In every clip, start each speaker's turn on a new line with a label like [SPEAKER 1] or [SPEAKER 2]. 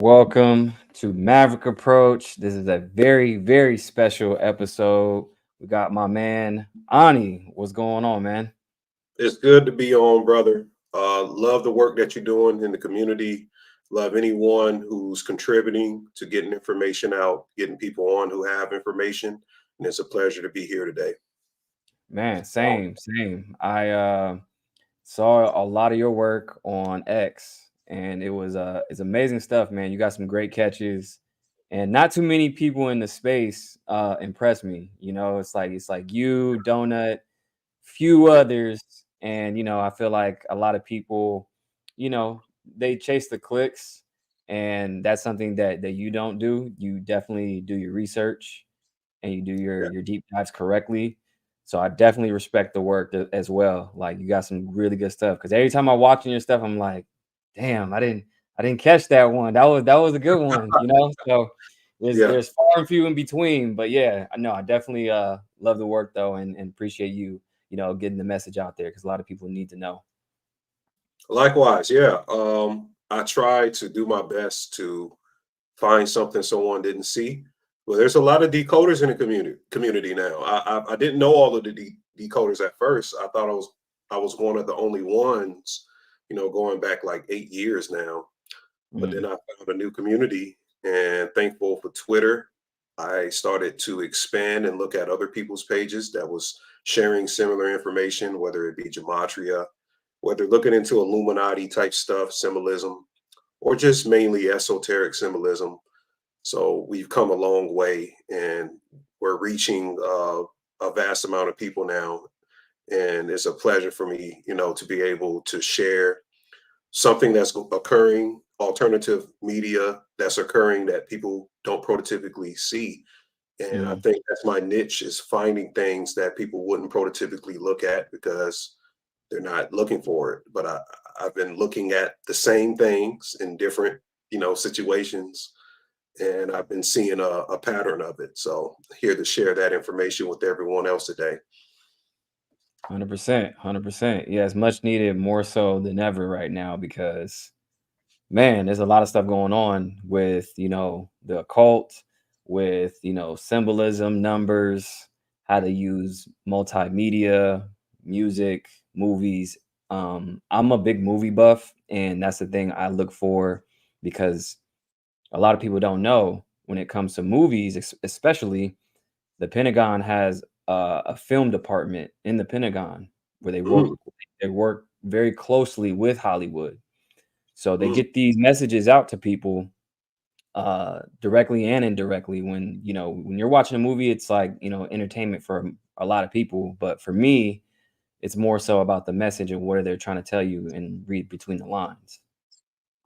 [SPEAKER 1] Welcome to Maverick Approach. This is a very, very special episode. We got my man Ani. What's going on, man?
[SPEAKER 2] It's good to be on, brother. Love the work that you're doing in the community. Love anyone who's contributing to getting information out, getting people on who have information. And it's a pleasure to be here today.
[SPEAKER 1] Man, same. I saw a lot of your work on X, and it's amazing stuff, man. You got some great catches, and not too many people in the space impress me. It's like you, Donut, few others, and I feel like a lot of people, you know they chase the clicks, and that's something that you don't do. You definitely do your research, and you do
[SPEAKER 2] Yeah.
[SPEAKER 1] your deep dives correctly. So I definitely respect the work as well. Like, you got some really good stuff, because every time I'm watching your stuff, I'm like, damn, I didn't catch that one. That was a good one. So there's
[SPEAKER 2] Yeah.
[SPEAKER 1] there's far and few in between. But yeah, I know I definitely love the work though, and appreciate you getting the message out there, because a lot of people need to know.
[SPEAKER 2] Likewise. Yeah. I try to do my best to find something someone didn't see. Well, there's a lot of decoders in the community now. I didn't know all of the decoders at first. I thought I was one of the only ones, going back like 8 years now. But then
[SPEAKER 1] Mm,
[SPEAKER 2] I found a new community, and thankful for Twitter, I started to expand and look at other people's pages that was sharing similar information, whether it be gematria, whether looking into Illuminati type stuff, symbolism, or just mainly esoteric symbolism. So we've come a long way, and we're reaching a vast amount of people now. And it's a pleasure for me, to be able to share something that's occurring, alternative media that's occurring that people don't prototypically see. And I
[SPEAKER 1] mm.
[SPEAKER 2] think that's my niche, is finding things that people wouldn't prototypically look at because they're not looking for it. But I've been looking at the same things in different, situations, and I've been seeing a pattern of it. So here to share that information with everyone else today.
[SPEAKER 1] 100%, 100%. Yeah, it's much needed, more so than ever right now, because man, there's a lot of stuff going on with, the occult, with, symbolism, numbers, how to use multimedia, music, movies. I'm a big movie buff, and that's the thing I look for, because a lot of people don't know when it comes to movies, especially the Pentagon has a film department in the Pentagon where
[SPEAKER 2] Mm,
[SPEAKER 1] they work very closely with Hollywood, so they
[SPEAKER 2] mm,
[SPEAKER 1] get these messages out to people directly and indirectly. When you're watching a movie, it's like, entertainment for a lot of people, but for me, it's more so about the message and what they're trying to tell you, and read between the lines.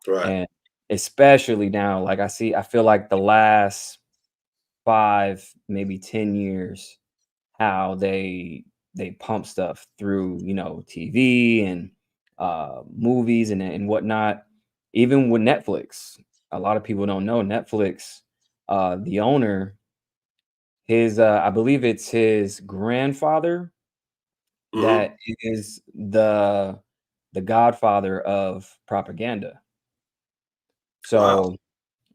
[SPEAKER 2] right.
[SPEAKER 1] And especially now, like, I feel like the last 5, maybe 10 years, how they pump stuff through, TV and movies and whatnot. Even with Netflix, a lot of people don't know Netflix. The owner, his I believe it's his grandfather
[SPEAKER 2] Hmm.
[SPEAKER 1] that is the godfather of propaganda.
[SPEAKER 2] Wow.
[SPEAKER 1] So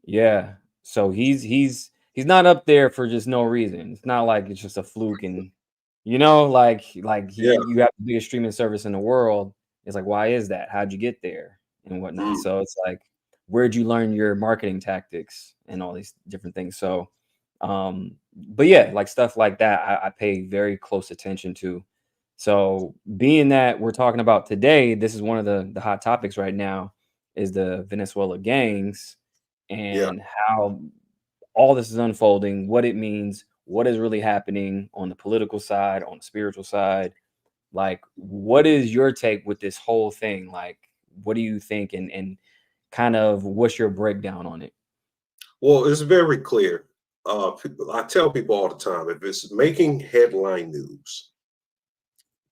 [SPEAKER 1] yeah, so he's not up there for just no reason. It's not like it's just a fluke, and like
[SPEAKER 2] Yeah.
[SPEAKER 1] you have the biggest streaming service in the world. It's like, why is that? How'd you get there and whatnot?
[SPEAKER 2] Mm.
[SPEAKER 1] So it's like, where'd you learn your marketing tactics and all these different things? So, but yeah, like stuff like that, I pay very close attention to. So, being that we're talking about today, this is one of the hot topics right now, is the Venezuela gangs,
[SPEAKER 2] Yeah.
[SPEAKER 1] and how all this is unfolding, what it means, what is really happening on the political side, on the spiritual side. Like, what is your take with this whole thing? Like, what do you think, and kind of what's your breakdown on it?
[SPEAKER 2] Well, it's very clear. I tell people all the time, if it's making headline news,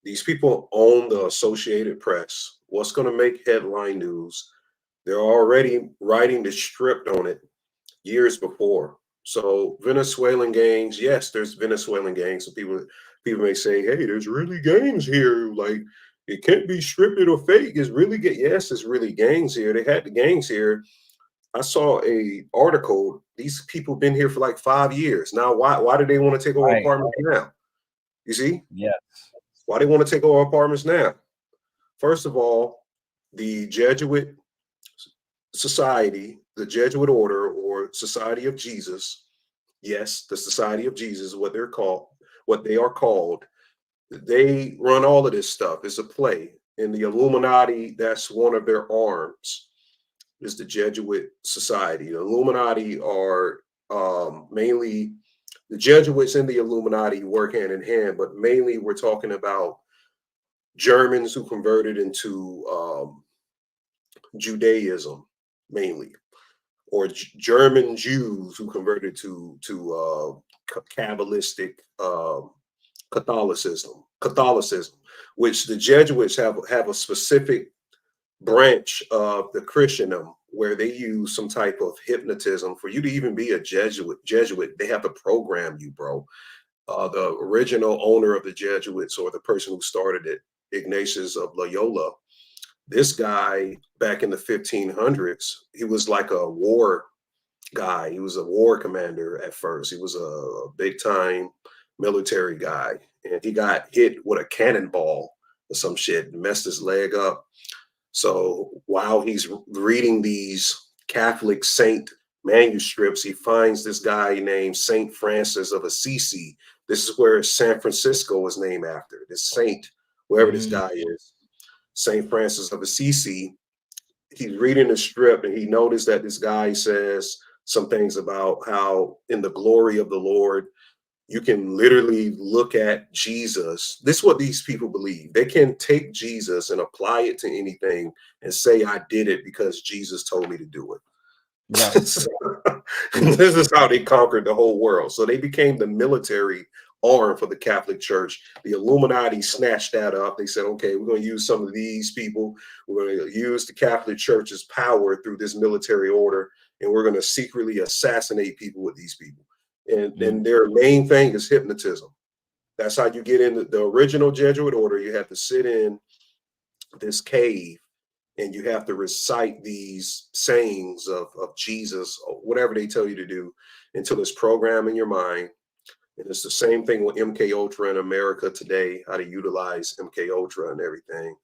[SPEAKER 2] these people own the Associated Press. What's going to make headline news? They're already writing the script on it years before. So Venezuelan gangs, yes, there's Venezuelan gangs. So people may say, hey, there's really gangs here. Like, it can't be scripted or fake. It's really good. Yes, it's really gangs here. They had the gangs here I saw a article. These people been here for like 5 years now. Why do they want to take over
[SPEAKER 1] Right.
[SPEAKER 2] apartments now? You see,
[SPEAKER 1] Yes.
[SPEAKER 2] why they want to take over apartments now? First of all, the Jesuit Society, the Jesuit Order or Society of Jesus. Yes, the Society of Jesus, what they're called, what they are called. They run all of this stuff. It's a play. And the Illuminati, that's one of their arms, is the Jesuit Society. The Illuminati are mainly the Jesuits and the Illuminati work hand in hand, but mainly we're talking about Germans who converted into Judaism, mainly, or German Jews who converted to Kabbalistic Catholicism, which the Jesuits have a specific branch of the Christendom where they use some type of hypnotism. For you to even be a Jesuit, they have to program you, bro. The original owner of the Jesuits, or the person who started it, Ignatius of Loyola, this guy back in the 1500s, he was like a war guy. He was a war commander at first. He was a big time military guy, and he got hit with a cannonball or some shit and messed his leg up. So while he's reading these Catholic saint manuscripts, he finds this guy named Saint Francis of Assisi. This is where San Francisco was named after this saint, whoever this guy is, Saint Francis of Assisi. He's reading the strip and he noticed that this guy says some things about how in the glory of the Lord, you can literally look at Jesus. This is what these people believe. They can take Jesus and apply it to anything and say, I did it because Jesus told me to do it.
[SPEAKER 1] Right.
[SPEAKER 2] So, this is how they conquered the whole world. So they became the military arm for the Catholic Church. The Illuminati snatched that up. They said, okay, we're going to use some of these people. We're going to use the Catholic Church's power through this military order, and we're going to secretly assassinate people with these people. And their main thing is hypnotism. That's how you get into the original Jesuit order. You have to sit in this cave and you have to recite these sayings of Jesus, or whatever they tell you to do, until it's programmed in your mind. And it's the same thing with MK Ultra in America today, how to utilize MK Ultra and everything,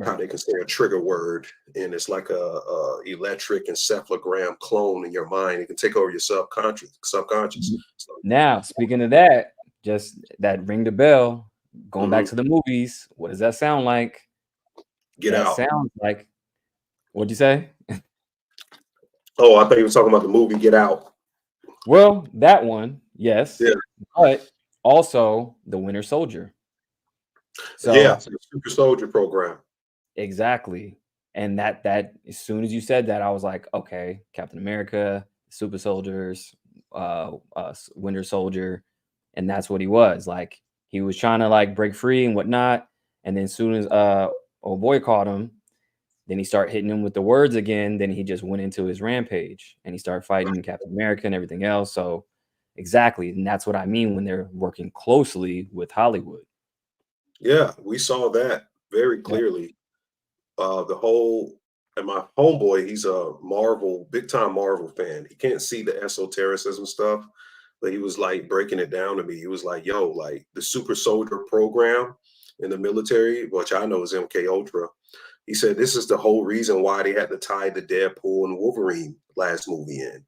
[SPEAKER 2] how they can say a trigger word, and it's like a electric encephalogram clone in your mind. It can take over your subconscious. So,
[SPEAKER 1] now, speaking of that, just that ring the bell, going back to the movies, what does that sound like?
[SPEAKER 2] Get Out.
[SPEAKER 1] Sounds like, what'd you say?
[SPEAKER 2] Oh, I thought you were talking about the movie Get Out.
[SPEAKER 1] Well, that one, yes.
[SPEAKER 2] Yeah.
[SPEAKER 1] But also the Winter Soldier. So
[SPEAKER 2] yeah, the Super Soldier program.
[SPEAKER 1] Exactly. And that as soon as you said that, I was like, okay, Captain America, Super Soldiers, Winter Soldier, and that's what he was. Like, he was trying to like break free and whatnot. And then as soon as old boy caught him, then he started hitting him with the words again. Then he just went into his rampage and he started fighting Captain America and everything else. So exactly. And that's what I mean when they're working closely with Hollywood.
[SPEAKER 2] Yeah, we saw that very clearly. The whole, and my homeboy, he's a big time Marvel fan. He can't see the esotericism stuff, but he was like breaking it down to me. He was like, yo, like the Super Soldier program in the military, which I know is MK Ultra. He said this is the whole reason why they had to tie the Deadpool and Wolverine last movie in.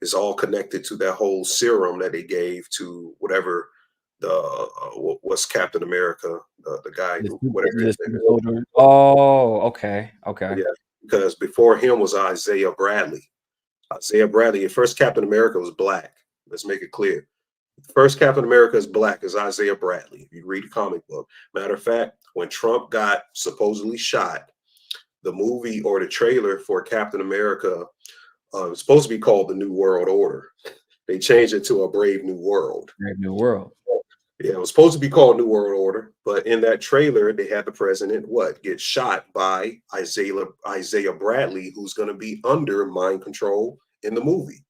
[SPEAKER 2] It's all connected to that whole serum that they gave to whatever what's Captain America, the guy who whatever.
[SPEAKER 1] Oh, okay.
[SPEAKER 2] Yeah, because before him was Isaiah Bradley. Isaiah Bradley, at first Captain America was black. Let's make it clear. First Captain America is black is Isaiah Bradley. If you read the comic book. Matter of fact, when Trump got supposedly shot, the movie or the trailer for Captain America was supposed to be called The New World Order. They changed it to A Brave New World.
[SPEAKER 1] Brave New World.
[SPEAKER 2] Yeah, it was supposed to be called New World Order, but in that trailer, they had the president get shot by Isaiah Bradley, who's going to be under mind control in the movie.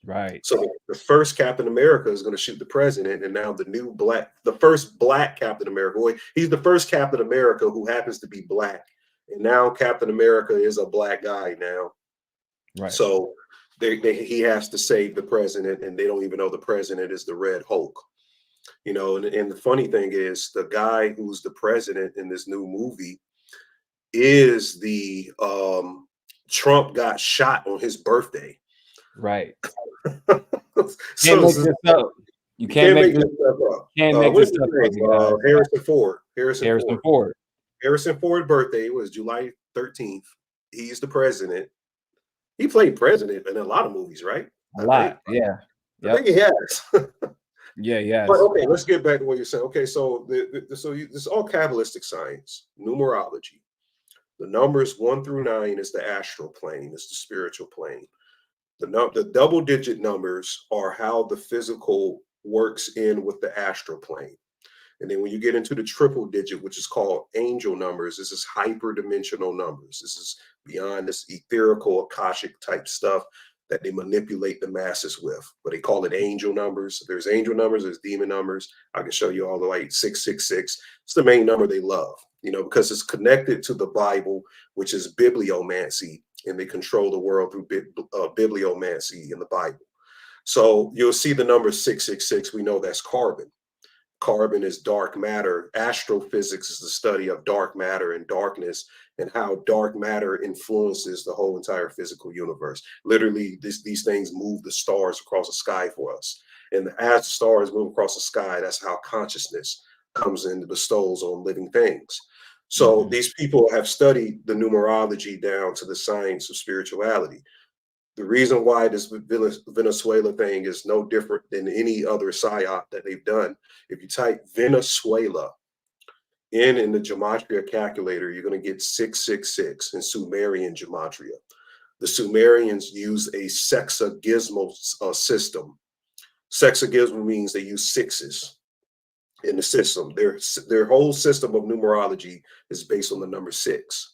[SPEAKER 1] Right.
[SPEAKER 2] So the first Captain America is going to shoot the president, and now the first black Captain America. He's the first Captain America who happens to be black, and now Captain America is a black guy now.
[SPEAKER 1] Right.
[SPEAKER 2] So he has to save the president, and they don't even know the president is the Red Hulk. You know, and the funny thing is, the guy who's the president in this new movie is the Trump got shot on his birthday.
[SPEAKER 1] Right.
[SPEAKER 2] So
[SPEAKER 1] Can't make this up. You can't make this
[SPEAKER 2] stuff up.
[SPEAKER 1] Can't make
[SPEAKER 2] What's
[SPEAKER 1] this
[SPEAKER 2] his
[SPEAKER 1] up,
[SPEAKER 2] name?
[SPEAKER 1] guys.
[SPEAKER 2] Harrison Ford.
[SPEAKER 1] Harrison Ford.
[SPEAKER 2] Harrison Ford's birthday was July 13th. He's the president. He played president in a lot of movies, right?
[SPEAKER 1] A lot, yeah.
[SPEAKER 2] I think he has.
[SPEAKER 1] Yeah, yes.
[SPEAKER 2] But okay, let's get back to what you're saying. Okay, so this is all Kabbalistic science, numerology. The numbers 1 through 9 is the astral plane, it's the spiritual plane. The double-digit numbers are how the physical works in with the astral plane. And then when you get into the triple digit, which is called angel numbers, this is hyperdimensional numbers. This is beyond this etherical, Akashic type stuff that they manipulate the masses with. But they call it angel numbers. There's angel numbers, there's demon numbers. I can show you all the way 666. It's the main number they love, you know, because it's connected to the Bible, which is bibliomancy, and they control the world through bibliomancy in the Bible. So you'll see the number 666. We know that's carbon. Carbon is dark matter. Astrophysics is the study of dark matter and darkness, and how dark matter influences the whole entire physical universe. Literally, these things move the stars across the sky for us. And as the stars move across the sky, that's how consciousness comes and bestows on living things. So these people have studied the numerology down to the science of spirituality. The reason why this Venezuela thing is no different than any other psyop that they've done, if you type Venezuela in the Gematria calculator, you're going to get 666 in Sumerian Gematria. The Sumerians used a sexagismal system. Sexagismal means they use sixes in the system. Their whole system of numerology is based on the number 6.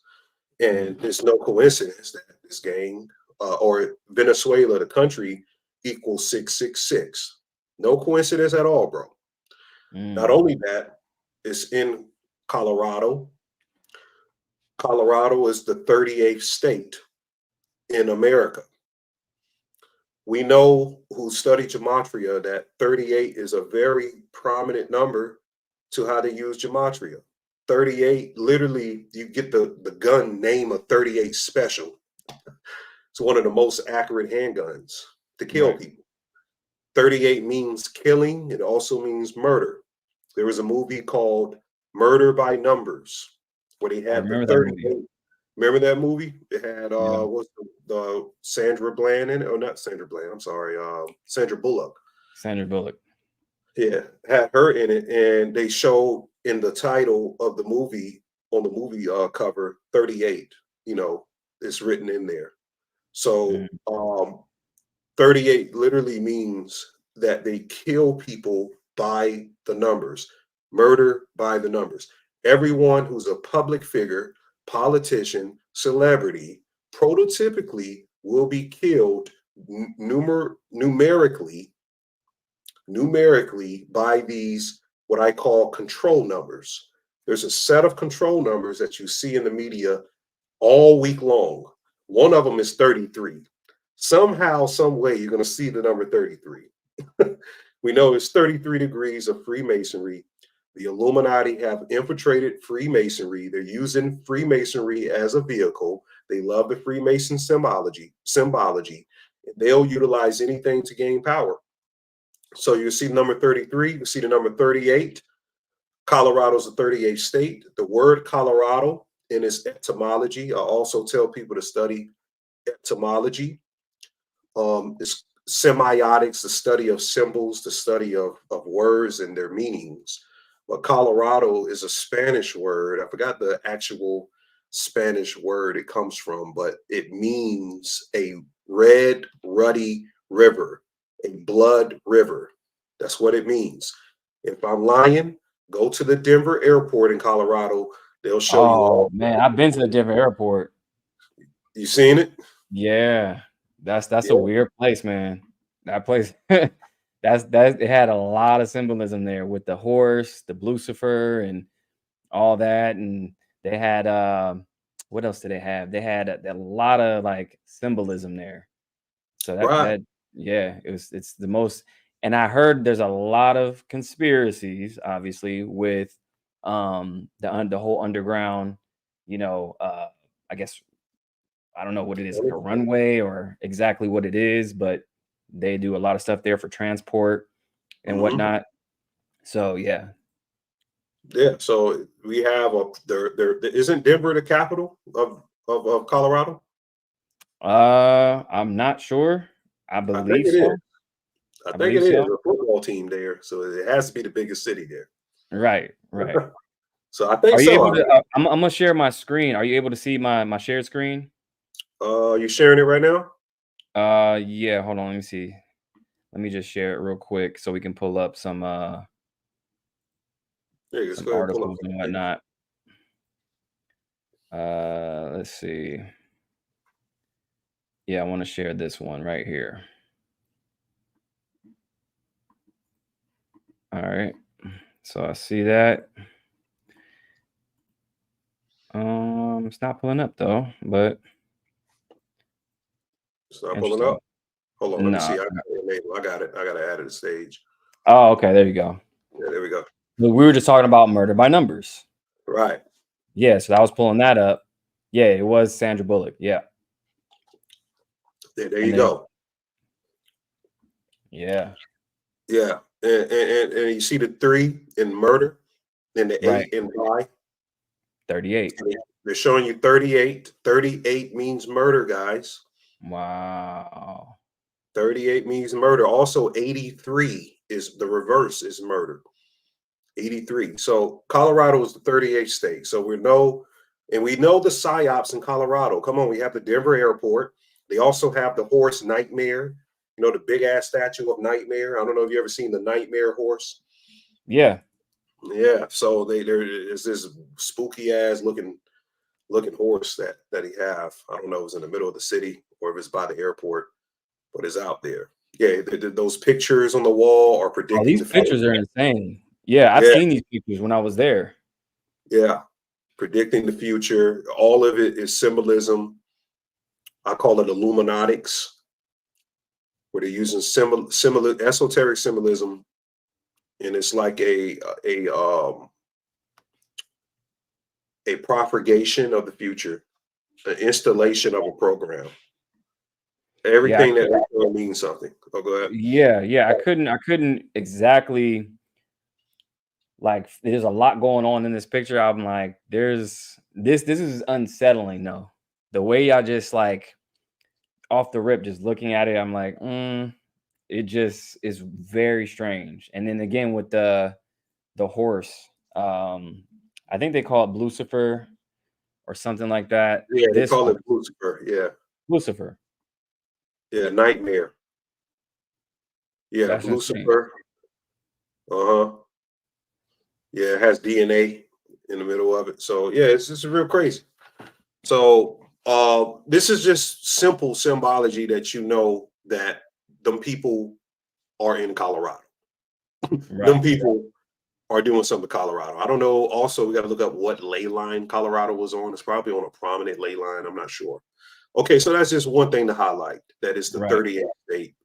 [SPEAKER 2] And it's no coincidence that this gang, or Venezuela, the country, equals 666. No coincidence at all, bro. Not only that, it's in Colorado. Colorado is the 38th state in America. We know who study Gematria that 38 is a very prominent number to how to use Gematria. 38, literally, you get the gun name of 38 special. It's one of the most accurate handguns to kill people. 38 means killing. It also means murder. There was a movie called Murder by Numbers where they had the 38. Remember that movie? It had what's the Sandra Bland in it? Oh, not Sandra Bland. I'm sorry. Sandra Bullock.
[SPEAKER 1] Sandra Bullock.
[SPEAKER 2] Yeah, had her in it, and they showed in the title of the movie, on the movie cover, 38. You know, it's written in there. So 38 literally means that they kill people by the numbers, murder by the numbers. Everyone who's a public figure, politician, celebrity, prototypically will be killed numerically by these, what I call control numbers. There's a set of control numbers that you see in the media all week long. One of them is 33. Somehow, some way, you're going to see the number 33. We know it's 33 degrees of Freemasonry. The Illuminati have infiltrated Freemasonry. They're using Freemasonry as a vehicle. They love the Freemason symbology. They'll utilize anything to gain power. So you see number 33, you see the number 38. Colorado's a 38th state. The word Colorado in its etymology, I also tell people to study etymology. It's semiotics, the study of symbols, the study of words and their meanings. But Colorado is a Spanish word. I forgot the actual Spanish word it comes from, but it means a red, ruddy river, a blood river. That's what it means. If I'm lying, go to the Denver airport in Colorado. They'll show you.
[SPEAKER 1] Oh man, I've been to the Denver airport.
[SPEAKER 2] You seen it?
[SPEAKER 1] Yeah, that's a weird place, man. That place, that it had a lot of symbolism there with the horse, the Lucifer, and all that. And they had what else did they have? They had a lot of like symbolism there. So
[SPEAKER 2] Right.
[SPEAKER 1] that yeah, it's the most. And I heard there's a lot of conspiracies, obviously, with the whole underground, you know, I guess I don't know what it is, like a runway or exactly what it is, but they do a lot of stuff there for transport and
[SPEAKER 2] Hmm.
[SPEAKER 1] whatnot. So yeah.
[SPEAKER 2] Yeah. So we have there isn't Denver the capital of Colorado?
[SPEAKER 1] I'm not sure. I
[SPEAKER 2] I think
[SPEAKER 1] believe
[SPEAKER 2] it is.
[SPEAKER 1] so.
[SPEAKER 2] I
[SPEAKER 1] I
[SPEAKER 2] think it
[SPEAKER 1] believe
[SPEAKER 2] is
[SPEAKER 1] so.
[SPEAKER 2] a football team there, so it has to be the biggest city there.
[SPEAKER 1] Right, right.
[SPEAKER 2] So I think
[SPEAKER 1] Are you
[SPEAKER 2] so.
[SPEAKER 1] able to I'm gonna share my screen. Are you able to see my shared screen?
[SPEAKER 2] You sharing it right now?
[SPEAKER 1] Yeah, hold on, let me see. Let me just share it real quick so we can pull up
[SPEAKER 2] Yeah, just
[SPEAKER 1] some
[SPEAKER 2] go ahead and pull up
[SPEAKER 1] articles and
[SPEAKER 2] that page.
[SPEAKER 1] whatnot. Let's see. Yeah, I want to share this one right here. All right. So I see that. It's not pulling up though, but
[SPEAKER 2] It's not pulling
[SPEAKER 1] interesting.
[SPEAKER 2] up. Hold on, let me
[SPEAKER 1] No.
[SPEAKER 2] see. I got it. I got to add it to stage.
[SPEAKER 1] Oh, okay, there you go.
[SPEAKER 2] Yeah, there we go.
[SPEAKER 1] Look, we were just talking about murder by numbers.
[SPEAKER 2] Right.
[SPEAKER 1] Yeah, so I was pulling that up. Yeah, it was Sandra Bullock. Yeah.
[SPEAKER 2] There
[SPEAKER 1] And
[SPEAKER 2] you
[SPEAKER 1] there's
[SPEAKER 2] go.
[SPEAKER 1] yeah,
[SPEAKER 2] Yeah. And you see the 3 in murder and the
[SPEAKER 1] right.
[SPEAKER 2] 8 in lie.
[SPEAKER 1] 38.
[SPEAKER 2] They're showing you 38. 38 means murder, guys.
[SPEAKER 1] Wow.
[SPEAKER 2] 38 means murder. Also, 83 is the reverse is murder. 83. So Colorado is the 38th state. So we know the psyops in Colorado. Come on, we have the Denver airport. They also have the horse Nightmare. You know, the big ass statue of Nightmare. I don't know if you ever seen the Nightmare horse.
[SPEAKER 1] Yeah.
[SPEAKER 2] Yeah. So there is this spooky ass looking horse that he have. I don't know if it's in the middle of the city or if it's by the airport, but it's out there. Yeah, those pictures on the wall are
[SPEAKER 1] Oh,
[SPEAKER 2] predicting
[SPEAKER 1] these
[SPEAKER 2] the future.
[SPEAKER 1] pictures are insane. Yeah, I've
[SPEAKER 2] Yeah,
[SPEAKER 1] seen these pictures when I was there.
[SPEAKER 2] yeah. Predicting the future. All of it is symbolism. I call it Illuminatics, where they're using esoteric symbolism, and it's like a propagation of the future, an installation of a program.
[SPEAKER 1] Yeah,
[SPEAKER 2] Everything that means something. Oh, go ahead.
[SPEAKER 1] yeah. I couldn't exactly like there's a lot going on in this picture. I'm like, there's this is unsettling though. The way y'all just like off the rip, just looking at it, I'm like, it just is very strange. And then again with the horse, I think they call it Lucifer or something like that.
[SPEAKER 2] Yeah, they
[SPEAKER 1] This
[SPEAKER 2] call it
[SPEAKER 1] horse,
[SPEAKER 2] Lucifer. Yeah,
[SPEAKER 1] Lucifer.
[SPEAKER 2] yeah, Nightmare. Yeah,
[SPEAKER 1] That's insane.
[SPEAKER 2] Lucifer. Uh huh. Yeah, it has DNA in the middle of it. So yeah, it's just real crazy. So this is just simple symbology that you know that them people are in Colorado. Them
[SPEAKER 1] Right.
[SPEAKER 2] people are doing something to Colorado. I don't know. Also, we got to look up what ley line Colorado was on. It's probably on a prominent ley line. I'm not sure. Okay, so that's just one thing to highlight. That is the
[SPEAKER 1] Right.
[SPEAKER 2] 38th state.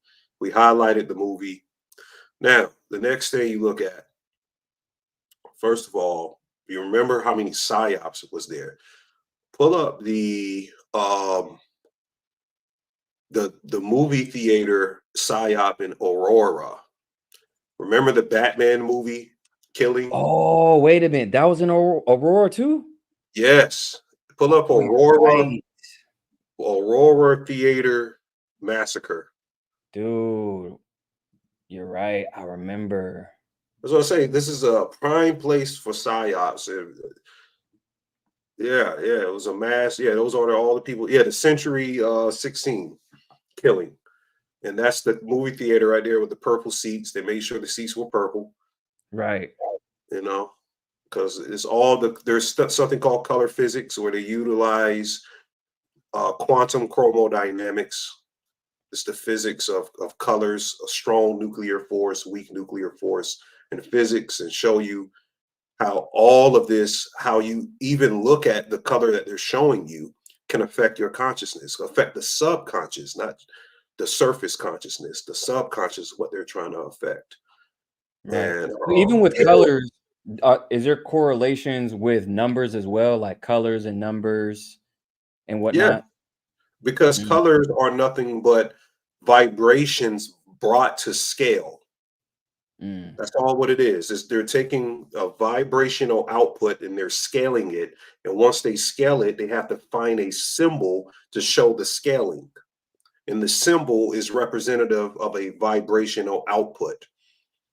[SPEAKER 2] We highlighted the movie. Now, the next thing you look at, first of all, you remember how many psyops was there. Pull up the movie theater psyop in Aurora. Remember the Batman movie Killing?
[SPEAKER 1] Oh, wait a minute. That was in Aurora too?
[SPEAKER 2] Yes. Pull up
[SPEAKER 1] Oh, you're
[SPEAKER 2] Aurora
[SPEAKER 1] right.
[SPEAKER 2] Theater Massacre.
[SPEAKER 1] Dude, you're right. I remember.
[SPEAKER 2] That's what I say. This is a prime place for psyops. Yeah, it was a mass. Yeah, those are all the people. Yeah, the Century 16 Killing. And that's the movie theater right there with the purple seats. They made sure the seats were purple,
[SPEAKER 1] Right.
[SPEAKER 2] you know, because it's all there's something called color physics where they utilize quantum chromodynamics. It's the physics of colors, a strong nuclear force, weak nuclear force, and physics, and show you how all of this, how you even look at the color that they're showing you, can affect your consciousness, affect the subconscious, not the surface consciousness, the subconscious, what they're trying to affect.
[SPEAKER 1] Right.
[SPEAKER 2] And
[SPEAKER 1] Even with colors, is there correlations with numbers as well, like colors and numbers and
[SPEAKER 2] yeah,
[SPEAKER 1] whatnot?
[SPEAKER 2] because
[SPEAKER 1] Mm,
[SPEAKER 2] colors are nothing but vibrations brought to scale.
[SPEAKER 1] mm,
[SPEAKER 2] That's all what it is they're taking a vibrational output and they're scaling it. And once they scale it, they have to find a symbol to show the scaling. And the symbol is representative of a vibrational output.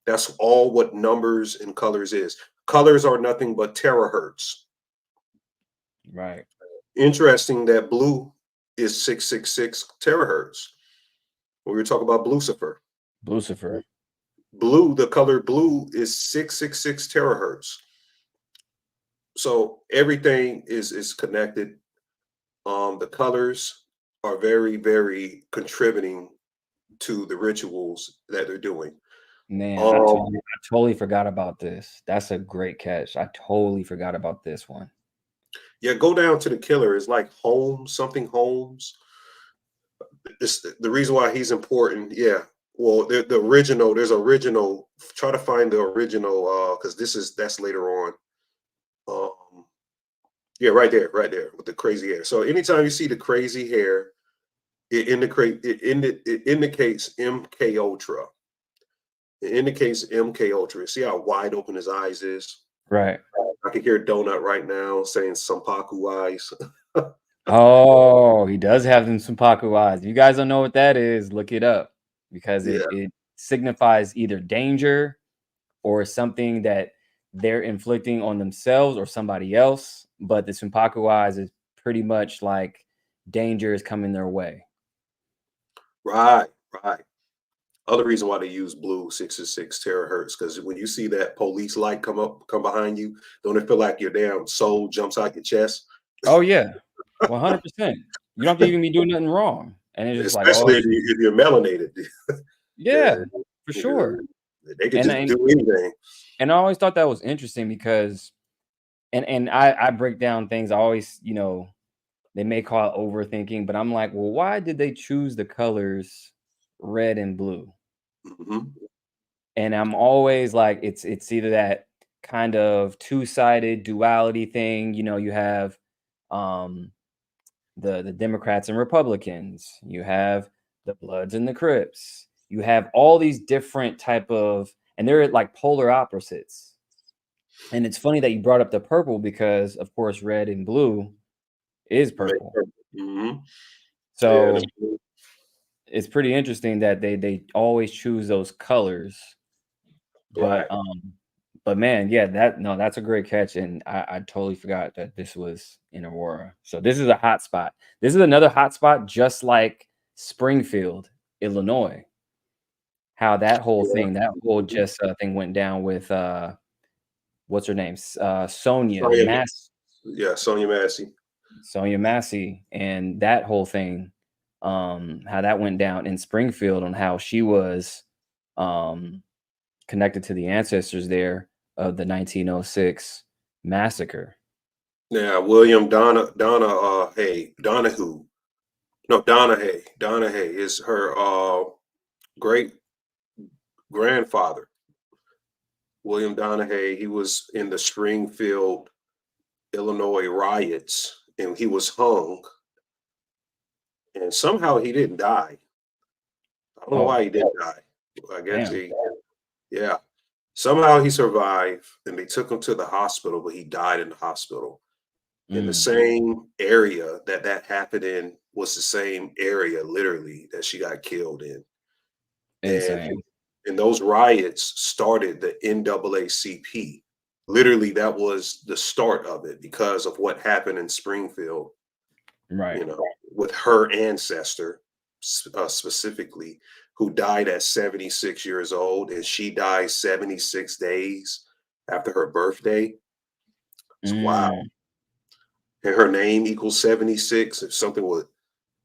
[SPEAKER 2] That's all what numbers and colors is. Colors are nothing but terahertz.
[SPEAKER 1] right.
[SPEAKER 2] Interesting that blue is 666 terahertz. We were talking about Lucifer.
[SPEAKER 1] Lucifer.
[SPEAKER 2] Blue, the color blue is 666 terahertz. So everything is connected. The colors are very, very contributing to the rituals that they're doing.
[SPEAKER 1] Man, I
[SPEAKER 2] Um,
[SPEAKER 1] totally forgot about this. That's a great catch. I totally forgot about this one.
[SPEAKER 2] yeah, go down to the killer. It's like Holmes, something Holmes. It's the reason why he's important. Yeah. Well, the original, there's original. Try to find the original, because that's later on. Um, yeah, right there with the crazy hair. So anytime you see the crazy hair, it indicates MK Ultra. It indicates MK Ultra. See how wide open his eyes is?
[SPEAKER 1] Right.
[SPEAKER 2] I can hear Donut right now saying Sampaku eyes.
[SPEAKER 1] Oh, he does have them Sumpaku eyes. If you guys don't know what that is, look it up because
[SPEAKER 2] Yeah,
[SPEAKER 1] it signifies either danger or something that they're inflicting on themselves or somebody else. But the Sumpaku eyes is pretty much like danger is coming their way.
[SPEAKER 2] right, right. Other reason why they use blue 666 terahertz, because when you see that police light come behind you, don't it feel like your damn soul jumps out your chest?
[SPEAKER 1] Oh yeah, 100%. You don't have to even be doing nothing wrong, and it's just like, oh
[SPEAKER 2] Especially if,
[SPEAKER 1] shoot.
[SPEAKER 2] if you're melanated.
[SPEAKER 1] Yeah,
[SPEAKER 2] Uh,
[SPEAKER 1] for sure.
[SPEAKER 2] they could
[SPEAKER 1] And
[SPEAKER 2] just
[SPEAKER 1] and
[SPEAKER 2] do anything.
[SPEAKER 1] and I always thought that was interesting because and I break down things. I always, they may call it overthinking, but I'm like, well, why did they choose the colors red and blue?
[SPEAKER 2] Mhm.
[SPEAKER 1] And I'm always like, it's either that kind of two-sided duality thing. You have um the Democrats and Republicans, you have the Bloods and the Crips, you have all these different type of, and they're like polar opposites. And it's funny that you brought up the purple because of course red and blue is purple.
[SPEAKER 2] Mhm. Yeah,
[SPEAKER 1] So it's pretty interesting that they always choose those colors. But
[SPEAKER 2] right.
[SPEAKER 1] but man, yeah, that's a great catch. And I totally forgot that this was in Aurora. So this is a hot spot. This is another hot spot, just like Springfield, Illinois. How that whole
[SPEAKER 2] Yeah.
[SPEAKER 1] thing, that whole
[SPEAKER 2] Mhm.
[SPEAKER 1] just thing went down with what's her name? Sonia
[SPEAKER 2] Sonya, yeah, Sonya Massey.
[SPEAKER 1] Sonia Massey, and that whole thing, how that went down in Springfield, on how she was um connected to the ancestors there of the 1906 massacre.
[SPEAKER 2] Yeah, William Hay Donahue. No, Donahue is her great grandfather. William Donahue. He was in the Springfield, Illinois riots, and he was hung. And somehow he didn't die. I don't know
[SPEAKER 1] Oh,
[SPEAKER 2] why he didn't die. I guess
[SPEAKER 1] damn.
[SPEAKER 2] yeah. Somehow he survived, and they took him to the hospital, but he died in the hospital. In the
[SPEAKER 1] Mm,
[SPEAKER 2] same area that happened in was the same area, literally, that she got killed in. And
[SPEAKER 1] insane.
[SPEAKER 2] and those riots started the NAACP. Literally, that was the start of it because of what happened in Springfield,
[SPEAKER 1] Right.
[SPEAKER 2] with her ancestor specifically, who died at 76 years old, and she died 76 days after her birthday. It's wow.
[SPEAKER 1] Mm.
[SPEAKER 2] And her name equals 76. If something with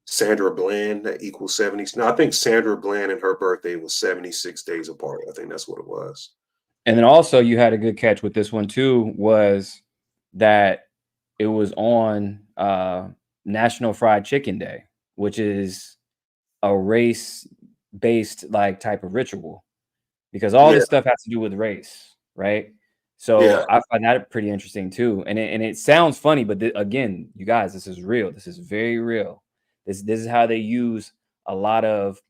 [SPEAKER 2] Sandra Bland that equals 70. No, I think Sandra Bland and her birthday was 76 days apart. I think that's what it was.
[SPEAKER 1] And then also you had a good catch with this one too, was that it was on National Fried Chicken Day, which is a race-based like type of ritual, because all
[SPEAKER 2] Yeah.
[SPEAKER 1] this stuff has to do with race, right?
[SPEAKER 2] Yeah.
[SPEAKER 1] So I find that pretty interesting too. And it sounds funny, but again, you guys, this is real. This is very real. This is how they use a lot of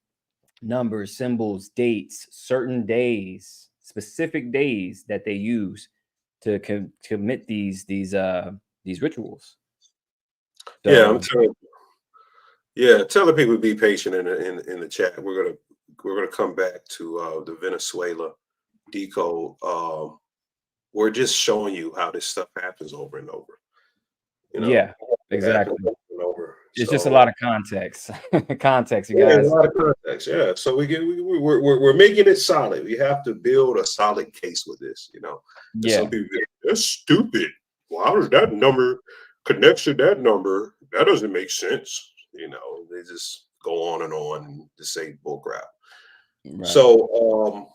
[SPEAKER 1] numbers, symbols, dates, certain days, specific days that they use to commit these rituals.
[SPEAKER 2] Yeah, I'm
[SPEAKER 1] So
[SPEAKER 2] telling. Yeah, tell the people to be patient in the chat. We're gonna come back to the Venezuela decode. We're just showing you how this stuff happens over and over. You know,
[SPEAKER 1] yeah,
[SPEAKER 2] it happens
[SPEAKER 1] exactly.
[SPEAKER 2] over and over.
[SPEAKER 1] It's just a
[SPEAKER 2] So
[SPEAKER 1] lot of context. Context, you
[SPEAKER 2] yeah, a
[SPEAKER 1] guys.
[SPEAKER 2] lot of context. Yeah, so we're making it solid. We have to build a solid case with this. You know, and some
[SPEAKER 1] Yeah.
[SPEAKER 2] people be, that's stupid. Well, how does that number connect to that number? That doesn't make sense. You know, they just go on and just say bull crap.
[SPEAKER 1] Right.
[SPEAKER 2] So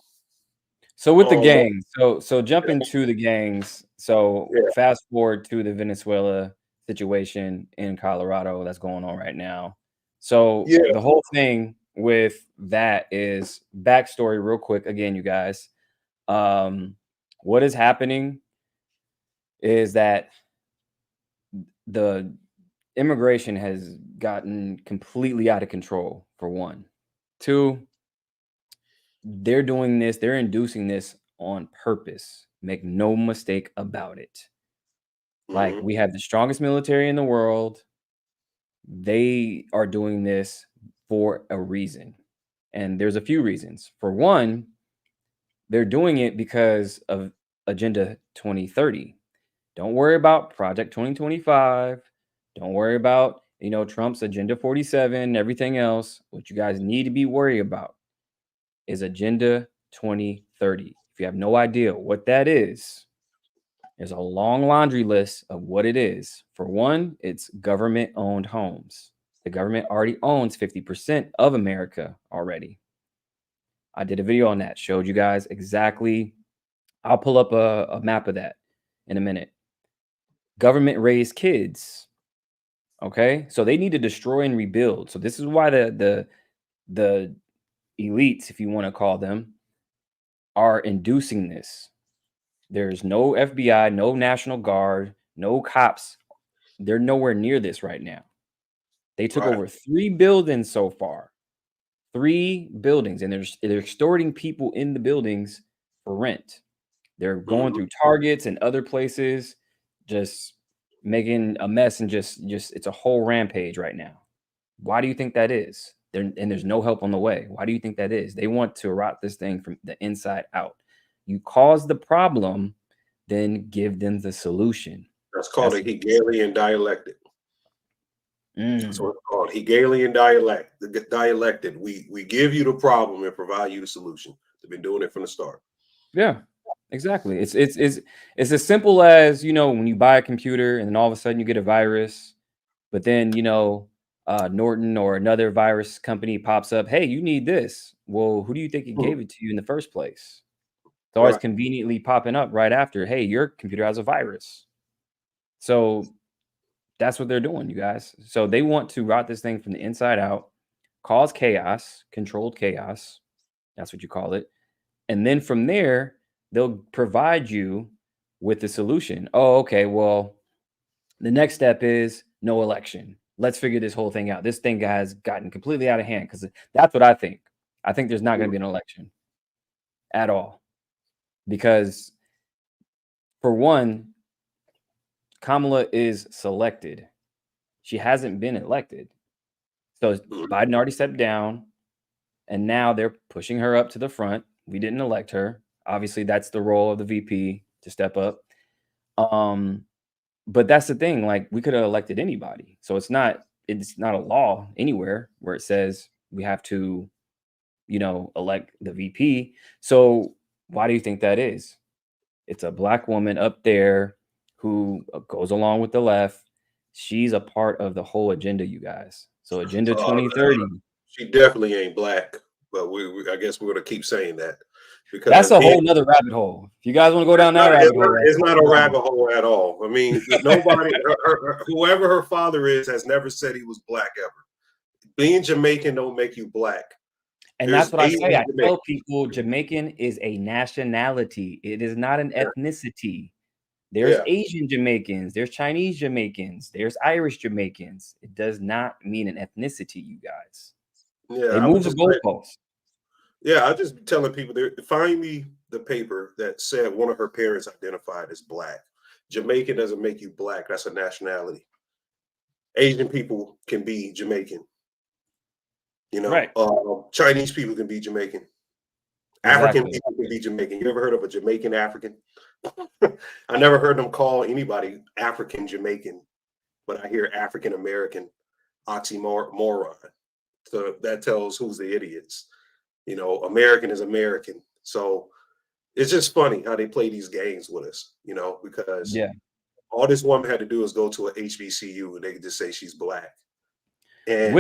[SPEAKER 1] So with the
[SPEAKER 2] um
[SPEAKER 1] gangs, so jump into the gangs. So
[SPEAKER 2] yeah,
[SPEAKER 1] fast forward to the Venezuela situation in Colorado that's going on right now. So
[SPEAKER 2] yeah.
[SPEAKER 1] the whole thing with that is backstory real quick again, you guys. Um, what is happening is that the immigration has gotten completely out of control, for one. Two, they're doing this, they're inducing this on purpose. Make no mistake about it. Like,
[SPEAKER 2] Hmm.
[SPEAKER 1] we have the strongest military in the world. They are doing this for a reason. And there's a few reasons. For one, they're doing it because of Agenda 2030. Don't worry about Project 2025. Don't worry about, Trump's Agenda 47, everything else. What you guys need to be worried about is Agenda 2030. If you have no idea what that is, there's a long laundry list of what it is. For one, it's government owned homes. The government already owns 50% of America already. I did a video on that, showed you guys exactly. I'll pull up a map of that in a minute. Government raised kids. Okay. So they need to destroy and rebuild. So this is why the elites, if you want to call them, are inducing this. There's no FBI, no National Guard, no cops. They're nowhere near this right now. They took
[SPEAKER 2] Right.
[SPEAKER 1] over 3 buildings so far. 3 buildings, and they're extorting people in the buildings for rent. They're going
[SPEAKER 2] Hmm.
[SPEAKER 1] through Targets and other places, just making a mess, and just it's a whole rampage right now. Why do you think that is? There's no help on the way. Why do you think that is? They want to rot this thing from the inside out. You cause the problem, then give them the solution.
[SPEAKER 2] That's called a
[SPEAKER 1] That's
[SPEAKER 2] Hegelian dialectic. That's what
[SPEAKER 1] mm,
[SPEAKER 2] it's called. Hegelian dialect. Dialectic. We give you the problem and provide you the solution. They've been doing it from the start.
[SPEAKER 1] yeah, exactly. It's as simple as, when you buy a computer and then all of a sudden you get a virus, but then, Norton or another virus company pops up. Hey, you need this. Well, who do you think it
[SPEAKER 2] Mhm.
[SPEAKER 1] gave it to you in the first place? It's always
[SPEAKER 2] Right.
[SPEAKER 1] conveniently popping up right after. Hey, your computer has a virus. So that's what they're doing, you guys. So they want to rot this thing from the inside out, cause chaos, controlled chaos. That's what you call it. And then from there, they'll provide you with the solution. Oh, okay. Well, the next step is no election. Let's figure this whole thing out. This thing has gotten completely out of hand, because that's what I think. I think there's not going
[SPEAKER 2] Mhm.
[SPEAKER 1] to be an election at all, because for one, Kamala is selected. She hasn't been elected. So
[SPEAKER 2] Mhm.
[SPEAKER 1] Biden already stepped down, and now they're pushing her up to the front. We didn't elect her. Obviously, that's the role of the VP to step up. Um, but that's the thing. Like, we could have elected anybody. So it's not a law anywhere where it says we have to, elect the VP. So why do you think that is? It's a black woman up there who goes along with the left. She's a part of the whole agenda, you guys. So Agenda
[SPEAKER 2] Uh,
[SPEAKER 1] 2030.
[SPEAKER 2] she definitely ain't black, but I guess we're gonna keep saying that
[SPEAKER 1] That's
[SPEAKER 2] because
[SPEAKER 1] a whole nother rabbit hole. If you guys want to go down that rabbit hole, that's
[SPEAKER 2] it's
[SPEAKER 1] a
[SPEAKER 2] not
[SPEAKER 1] whole
[SPEAKER 2] a
[SPEAKER 1] rabbit.
[SPEAKER 2] rabbit hole at all. I mean, nobody, whoever her father is, has never said he was black ever. being Jamaican don't make you black.
[SPEAKER 1] And
[SPEAKER 2] There's
[SPEAKER 1] that's what I say. I
[SPEAKER 2] Jamaican.
[SPEAKER 1] tell people Jamaican is a nationality. It is not an ethnicity. There's
[SPEAKER 2] Yeah.
[SPEAKER 1] Asian Jamaicans, there's Chinese Jamaicans, there's Irish Jamaicans. It does not mean an ethnicity, you guys.
[SPEAKER 2] Yeah,
[SPEAKER 1] They
[SPEAKER 2] I would
[SPEAKER 1] move the
[SPEAKER 2] just like,
[SPEAKER 1] goalposts.
[SPEAKER 2] yeah, I just be telling people there, find me the paper that said one of her parents identified as black. Jamaican doesn't make you black. That's a nationality. Asian people can be Jamaican. You know,
[SPEAKER 1] Right.
[SPEAKER 2] Chinese people can be Jamaican. African
[SPEAKER 1] Exactly.
[SPEAKER 2] people can be Jamaican. You ever heard of a Jamaican African? I never heard them call anybody African Jamaican, but I hear African American oxymoron. So that tells who's the idiots. You know, American is American. So it's just funny how they play these games with us, you know, because
[SPEAKER 1] Yeah.
[SPEAKER 2] all this woman had to do is go to a HBCU and they could just say she's black. And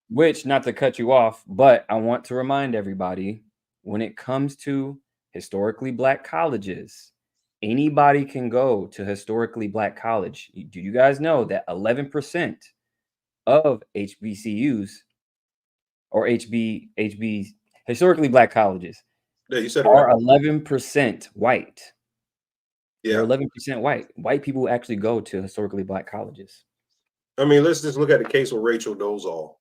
[SPEAKER 1] Which, not to cut you off, but I want to remind everybody, when it comes to historically black colleges, anybody can go to historically black college. Do you guys know that 11% of HBCUs or HB historically black colleges
[SPEAKER 2] yeah, you said it
[SPEAKER 1] are
[SPEAKER 2] right.
[SPEAKER 1] 11% white? They're
[SPEAKER 2] Yeah.
[SPEAKER 1] 11% white. White people actually go to historically black colleges.
[SPEAKER 2] I mean, let's just look at the case with Rachel Dolezal.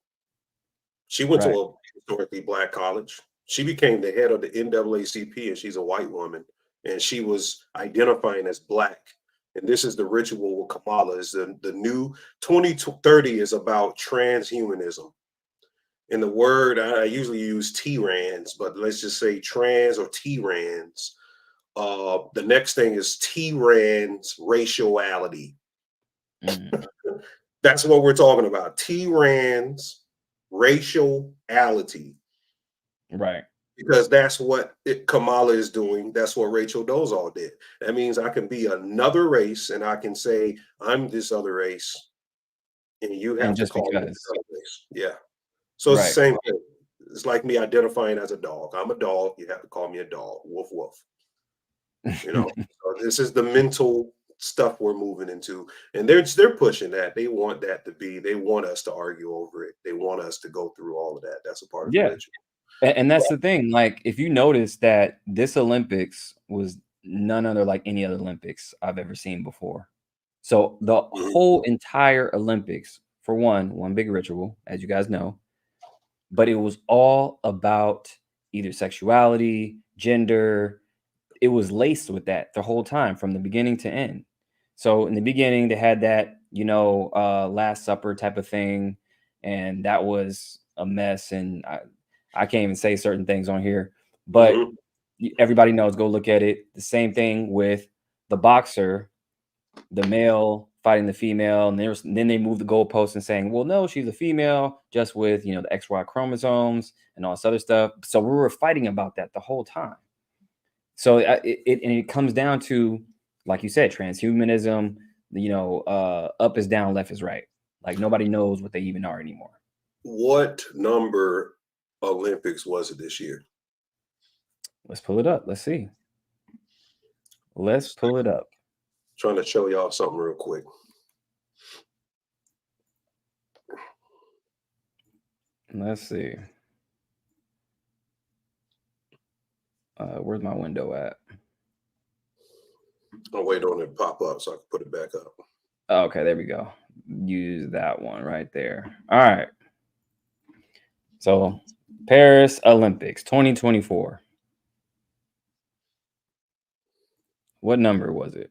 [SPEAKER 2] She went to
[SPEAKER 1] Right.
[SPEAKER 2] a historically black college. She became the head of the NAACP, and she's a white woman, and she was identifying as black. And this is the ritual with Kamala. Is the new 2030 is about transhumanism. And the word I usually use T-rans, but let's just say trans or T-rans. The next thing is T-rans raciality.
[SPEAKER 1] Mm.
[SPEAKER 2] That's what we're talking about. T-rans raciality.
[SPEAKER 1] Right.
[SPEAKER 2] Because that's what Kamala is doing. That's what Rachel Dolezal did. That means I can be another race and I can say, I'm this other race. And you have
[SPEAKER 1] And
[SPEAKER 2] to
[SPEAKER 1] just
[SPEAKER 2] call me
[SPEAKER 1] because.
[SPEAKER 2] this other race. Yeah. So it's the
[SPEAKER 1] Right.
[SPEAKER 2] same thing. It's like me identifying as a dog. I'm a dog. You have to call me a dog. Woof, woof. You know, so this is the mental stuff we're moving into. And they're pushing that. They want that to be, they want us to argue over it. They want us to go through all of that. That's a part of the
[SPEAKER 1] Yeah.
[SPEAKER 2] ritual.
[SPEAKER 1] And that's the thing. Like, if you notice that this Olympics was none other like any other Olympics I've ever seen before. So the
[SPEAKER 2] Mhm.
[SPEAKER 1] whole entire Olympics, for one big ritual, as you guys know, but it was all about either sexuality, gender. It was laced with that the whole time from the beginning to end. So in the beginning, they had that, Last Supper type of thing, and that was a mess. And I can't even say certain things on here, but
[SPEAKER 2] Mhm.
[SPEAKER 1] everybody knows. Go look at it. The same thing with the boxer, the male fighting the female, and then they moved the goalposts and saying, well, no, she's a female, just with the XY chromosomes and all this other stuff. So we were fighting about that the whole time. So it comes down to, like you said, transhumanism. Up is down, left is right. Like nobody knows what they even are anymore.
[SPEAKER 2] What number Olympics was it this year?
[SPEAKER 1] Let's pull it up. Let's see. Let's pull it up.
[SPEAKER 2] Trying to show y'all something real quick.
[SPEAKER 1] Let's see. Where's my window at?
[SPEAKER 2] I'll wait on it to pop up so I can put it back up.
[SPEAKER 1] Okay, there we go. Use that one right there. All right. So Paris Olympics 2024. What number was it?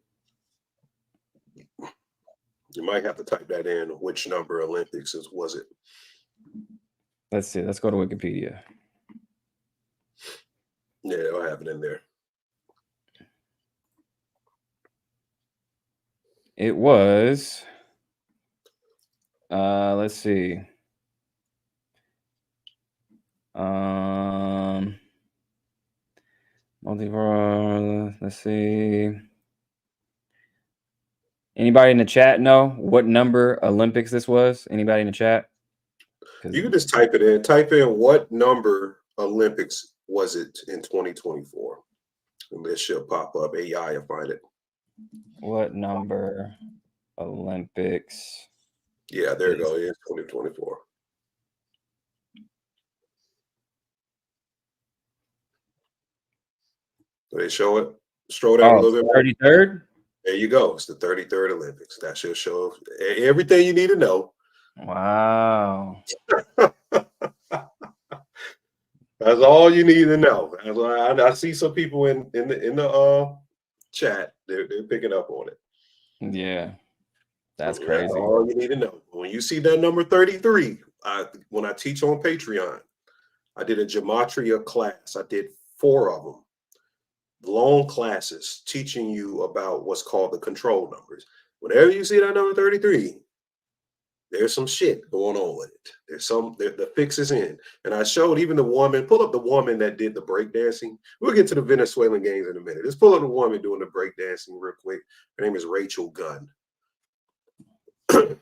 [SPEAKER 2] You might have to type that in. Which number Olympics was it?
[SPEAKER 1] Let's see. Let's go to Wikipedia.
[SPEAKER 2] Yeah, I'll have it in there.
[SPEAKER 1] It was, let's see. Let's see. Anybody in the chat know what number Olympics this was? Anybody in the chat?
[SPEAKER 2] You can just type it in. Type in what number Olympics was it in 2024. And this should pop up. AI will find it.
[SPEAKER 1] What number Olympics?
[SPEAKER 2] Yeah, there you go. It's 2024. So they show it. Scroll down a
[SPEAKER 1] Oh,
[SPEAKER 2] little bit more.
[SPEAKER 1] 33rd?
[SPEAKER 2] There you go. It's the 33rd Olympics. That should show everything you need to know.
[SPEAKER 1] Wow.
[SPEAKER 2] That's all you need to know. That's why I see some people in the chat. They're picking up on it.
[SPEAKER 1] Yeah. That's
[SPEAKER 2] That's
[SPEAKER 1] crazy.
[SPEAKER 2] all you need to know. When you see that number 33, when I teach on Patreon, I did a Gematria class. I did 4 of them. Long classes teaching you about what's called the control numbers. Whenever you see that number 33, there's some shit going on with it. The fix is in. And I showed even the woman, pull up the woman that did the breakdancing. We'll get to the Venezuelan games in a minute. Let's pull up the woman doing the breakdancing real quick. Her name is Rachel Gunn.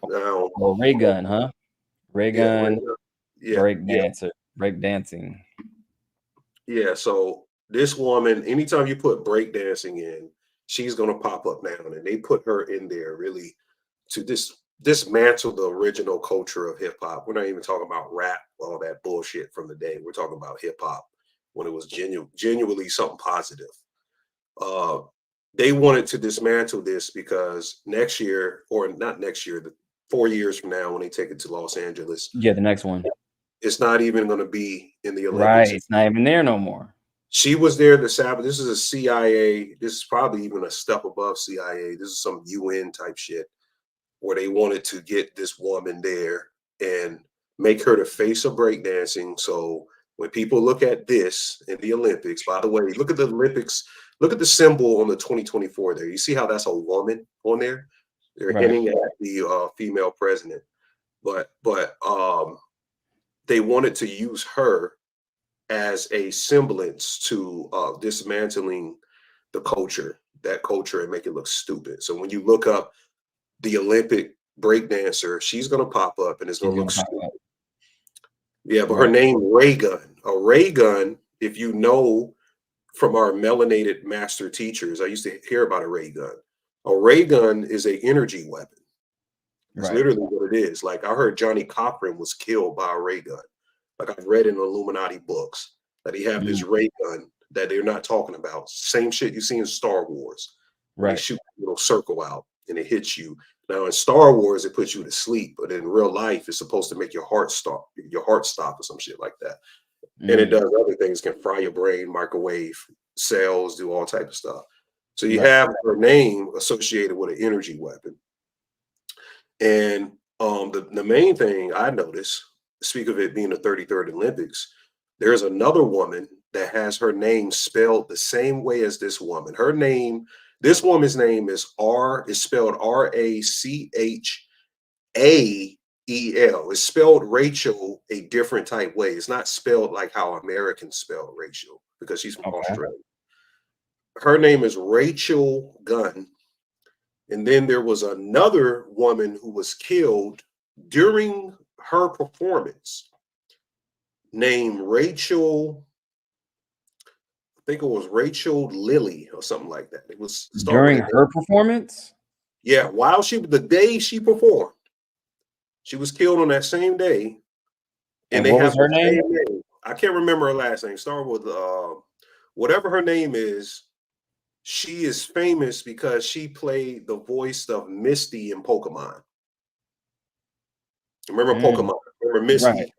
[SPEAKER 2] Now,
[SPEAKER 1] Oh, Ray Gun, huh? Ray Gun, breakdancing.
[SPEAKER 2] Yeah, so this woman, anytime you put breakdancing in, she's gonna pop up now. And they put her in there really to dismantle the original culture of hip hop. We're not even talking about rap, all that bullshit from the day. We're talking about hip hop when it was genuinely something positive. They wanted to dismantle this because next year, or not next year, 4 years from now, when they take it to Los Angeles,
[SPEAKER 1] Yeah, the next one.
[SPEAKER 2] it's not even going to be in the Olympics.
[SPEAKER 1] Right, it's not even there no more.
[SPEAKER 2] She was there the Sabbath. This is a CIA. This is probably even a step above CIA. This is some UN type shit where they wanted to get this woman there and make her the face of breakdancing. So when people look at this in the Olympics, by the way, look at the Olympics, look at the symbol on the 2024 there. You see how that's a woman on there? They're hinting at the female president. But they wanted to use her as a semblance to dismantling the culture, that culture, and make it look stupid. So when you look up the Olympic breakdancer, she's going to pop up and it's going to look stupid. Yeah, but her name, Ray Gun. A ray gun, if you know from our melanated master teachers, I used to hear about a ray gun. A ray gun is an energy weapon. It's literally what it is. Like I heard Johnny Cochran was killed by a ray gun. Like I've read in Illuminati books that he have this ray gun that they're not talking about. Same shit you see in Star Wars. They shoot a little circle out and it hits you. Now in Star Wars, it puts you to sleep, but in real life, it's supposed to make your heart stop or some shit like that. And it does other things, can fry your brain, microwave cells, do all type of stuff. So you have her name associated with an energy weapon. And the main thing I noticed, speak of it being the 33rd Olympics, there's another woman that has her name spelled the same way as this woman. Her name, this woman's name is spelled Rachel. It's spelled Rachel a different type way. It's not spelled like how Americans spell Rachel because she's from Australia. Her name is Rachel Gunn. And then there was another woman who was killed during her performance named Rachel. I think it was Rachel Lilly or something like that. It was
[SPEAKER 1] during her performance.
[SPEAKER 2] Yeah, the day she performed, she was killed on that same day.
[SPEAKER 1] And what was her name?
[SPEAKER 2] I can't remember her last name. Start with whatever her name is. She is famous because she played the voice of Misty in Pokemon. Remember Pokemon? Remember Misty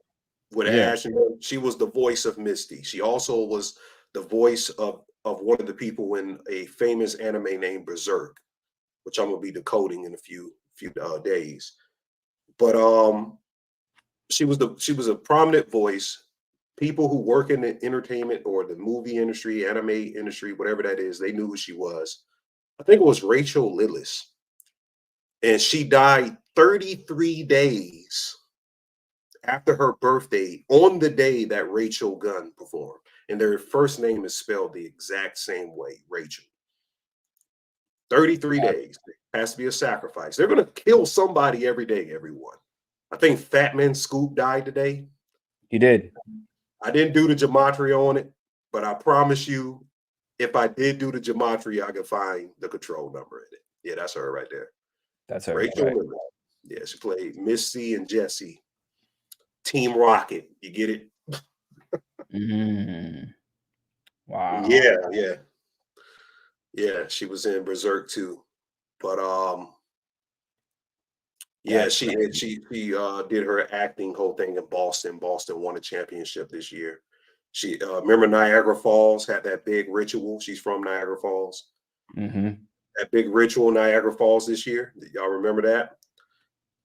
[SPEAKER 2] with Ash? And she was the voice of Misty. She also was the voice of one of the people in a famous anime named Berserk, which I'm gonna be decoding in a few days. But she was a prominent voice. People who work in the entertainment or the movie industry, anime industry, whatever that is, they knew who she was. I think it was Rachel Lillis. And she died 33 days after her birthday on the day that Rachel Gunn performed. And their first name is spelled the exact same way, Rachel. 33 days. It has to be a sacrifice. They're going to kill somebody every day, everyone. I think Fat Man Scoop died today.
[SPEAKER 1] He did.
[SPEAKER 2] I didn't do the gematria on it, but I promise you, if I did do the gematria, I could find the control number in it. Yeah, that's her right there.
[SPEAKER 1] That's her.
[SPEAKER 2] Rachel Lillis. Yeah, she played Misty and Jesse. Team Rocket. You get it?
[SPEAKER 1] Wow.
[SPEAKER 2] Yeah. Yeah, she was in Berserk too. But yeah,
[SPEAKER 1] That's crazy.
[SPEAKER 2] she did her acting whole thing in Boston. Boston won a championship this year. She remember Niagara Falls had that big ritual. She's from Niagara Falls.
[SPEAKER 1] Mm-hmm.
[SPEAKER 2] That big ritual in Niagara Falls this year. Y'all remember that?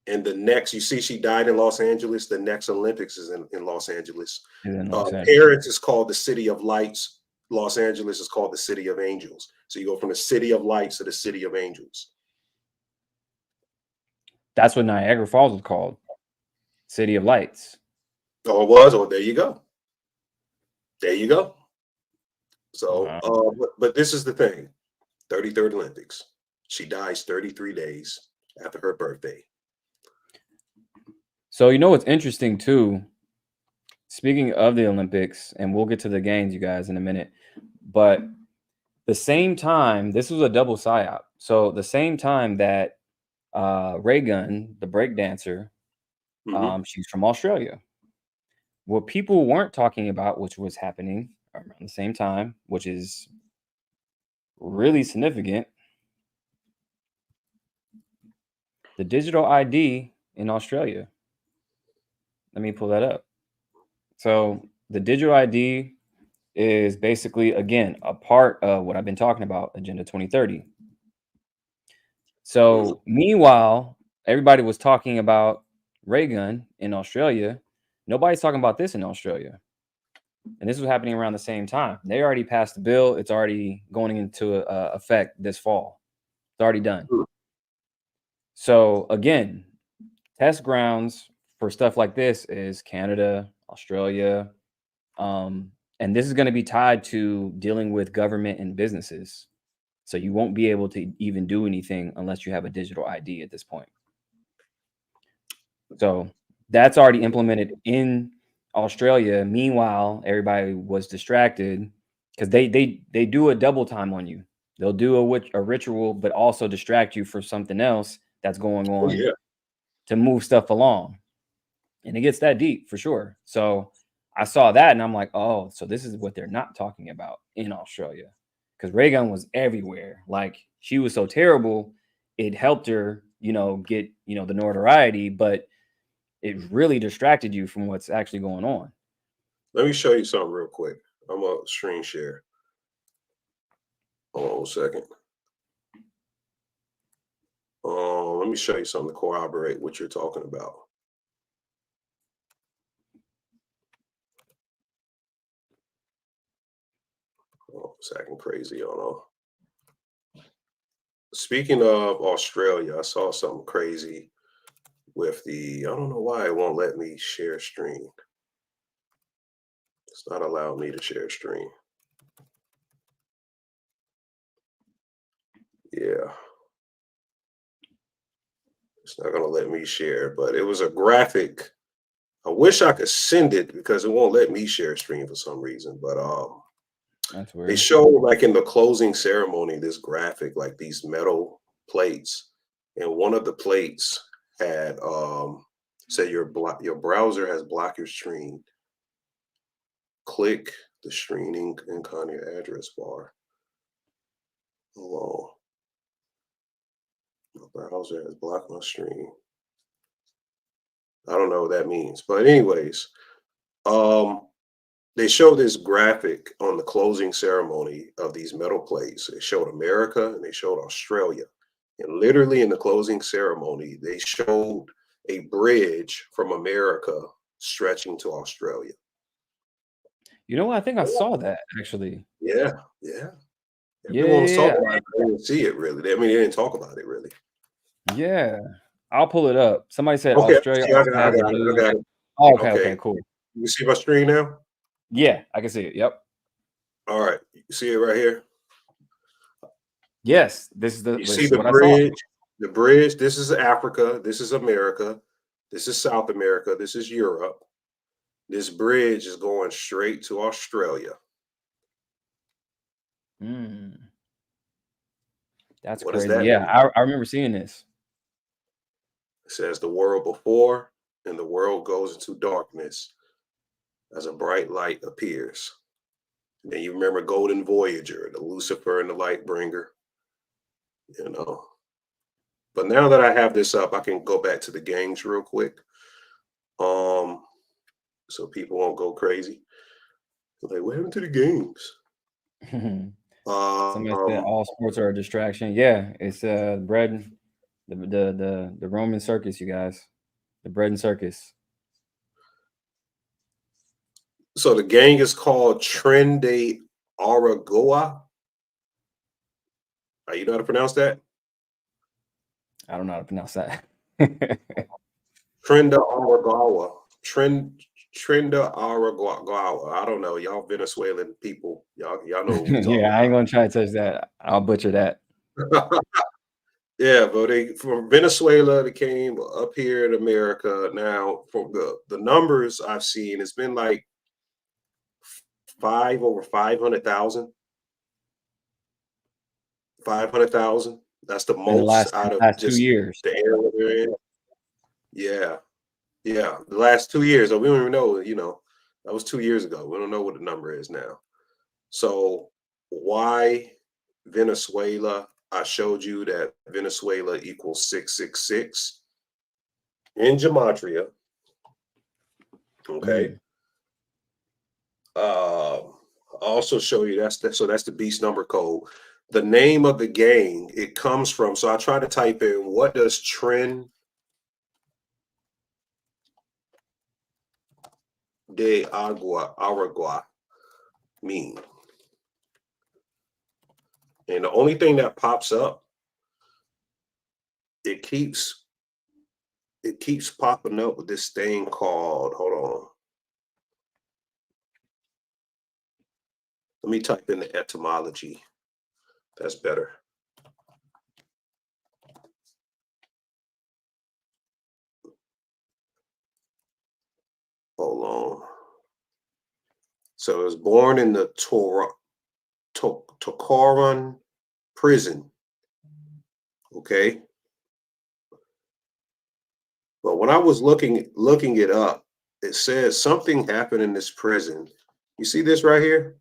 [SPEAKER 2] And the next, you see, she died in Los Angeles. The next Olympics is in Los Angeles.
[SPEAKER 1] Is in Los Angeles.
[SPEAKER 2] Paris is called the City of Lights. Los Angeles is called the City of Angels. So you go from the City of Lights to the City of Angels.
[SPEAKER 1] That's what Niagara Falls was called. City of Lights.
[SPEAKER 2] Oh, it was? Oh, there you go. There you go. So,
[SPEAKER 1] Wow.
[SPEAKER 2] but this is the thing. 33rd Olympics. She dies 33 days after her birthday.
[SPEAKER 1] So you know what's interesting too? Speaking of the Olympics, and we'll get to the games, you guys, in a minute. But the same time, this was a double psyop. So the same time that Reagan, the breakdancer, she's from Australia. What people weren't talking about, which was happening around the same time, which is really significant, the digital ID in Australia. Let me pull that up. So the digital ID is basically, again, a part of what I've been talking about, Agenda 2030. So meanwhile, everybody was talking about Reagan in Australia. Nobody's talking about this in Australia. And this was happening around the same time. They already passed the bill. It's already going into effect this fall. It's already done. So again, test grounds for stuff like this is Canada, Australia, and this is going to be tied to dealing with government and businesses. So you won't be able to even do anything unless you have a digital ID at this point. So that's already implemented in Australia. Meanwhile, everybody was distracted because they do a double time on you. They'll do a ritual, but also distract you for something else that's going on to move stuff along. And it gets that deep for sure. So I saw that and I'm like, oh, so this is what they're not talking about in Australia. Because Reagan was everywhere. Like she was so terrible, it helped her, get, the notoriety, but it really distracted you from what's actually going on.
[SPEAKER 2] Let me show you something real quick. I'm gonna screen share. Hold on a second. Let me show you something to corroborate what you're talking about. Oh, it's acting crazy on. Speaking of Australia, I saw something crazy with I don't know why it won't let me share screen. It's not allowing me to share screen. Yeah. It's not going to let me share, but it was a graphic. I wish I could send it because it won't let me share screen for some reason. But
[SPEAKER 1] That's
[SPEAKER 2] they
[SPEAKER 1] weird.
[SPEAKER 2] show like in the closing ceremony this graphic, like these metal plates, and one of the plates had say your browser has blocked your screen. Click the screening icon on your address bar. Hold on. My browser has blocked my screen. I don't know what that means, but anyways, they show this graphic on the closing ceremony of these metal plates. They showed America and they showed Australia. And literally in the closing ceremony, they showed a bridge from America stretching to Australia.
[SPEAKER 1] You know what? I think I saw that actually.
[SPEAKER 2] Yeah. Everyone was
[SPEAKER 1] Yeah.
[SPEAKER 2] talking about it. They didn't see it really. They didn't talk about it really.
[SPEAKER 1] Yeah. I'll pull it up. Somebody said
[SPEAKER 2] Okay,
[SPEAKER 1] Australia
[SPEAKER 2] see, I
[SPEAKER 1] also
[SPEAKER 2] got
[SPEAKER 1] has a
[SPEAKER 2] it. I
[SPEAKER 1] blue.
[SPEAKER 2] got it.
[SPEAKER 1] Oh, okay,
[SPEAKER 2] Okay.
[SPEAKER 1] cool.
[SPEAKER 2] You see my screen now?
[SPEAKER 1] Yeah, I can see it. Yep.
[SPEAKER 2] All right. You see it right here?
[SPEAKER 1] Yes,
[SPEAKER 2] You
[SPEAKER 1] this
[SPEAKER 2] see
[SPEAKER 1] is
[SPEAKER 2] the
[SPEAKER 1] what I saw.
[SPEAKER 2] bridge? The bridge. This is Africa. This is America. This is South America. This is Europe. This bridge is going straight to Australia.
[SPEAKER 1] That's
[SPEAKER 2] What does
[SPEAKER 1] crazy.
[SPEAKER 2] that
[SPEAKER 1] Yeah,
[SPEAKER 2] mean?
[SPEAKER 1] I remember seeing this.
[SPEAKER 2] It says the world before, and the world goes into darkness as a bright light appears. And you remember Golden Voyager, the Lucifer and the Lightbringer, you know. But now that I have this up, I can go back to the games real quick. So people won't go crazy. Like, what happened to the games?
[SPEAKER 1] Somebody said all sports are a distraction. Yeah, it's bread, the Roman circus, you guys, the bread and circus.
[SPEAKER 2] So the gang is called Tren de Aragua. You know how to pronounce that?
[SPEAKER 1] I don't know how to pronounce that.
[SPEAKER 2] Tren de Aragua. Tren de Aragua. I don't know. Y'all Venezuelan people. Y'all know what we talking
[SPEAKER 1] Yeah, I ain't gonna try to touch that. I'll butcher that.
[SPEAKER 2] about. Yeah, but they from Venezuela, they came up here in America. Now, from the numbers I've seen, it's been like over 500,000. 500,000. That's the
[SPEAKER 1] In the
[SPEAKER 2] most out of
[SPEAKER 1] last 2
[SPEAKER 2] just
[SPEAKER 1] years.
[SPEAKER 2] the area they're in. Yeah, yeah. The last 2 years, we don't even know. You know, that was 2 years ago. We don't know what the number is now. So why Venezuela? I showed you that Venezuela equals 666 in Gematria. Okay. I'll also show you that's the beast number code. The name of the gang it comes from. So I try to type in what does Tren de Aragua mean? And the only thing that pops up, it keeps popping up with this thing called, hold on. Let me type in the etymology. That's better. Hold on. So it was born in the Tocoron prison. Okay. But when I was looking it up, it says something happened in this prison. You see this right here?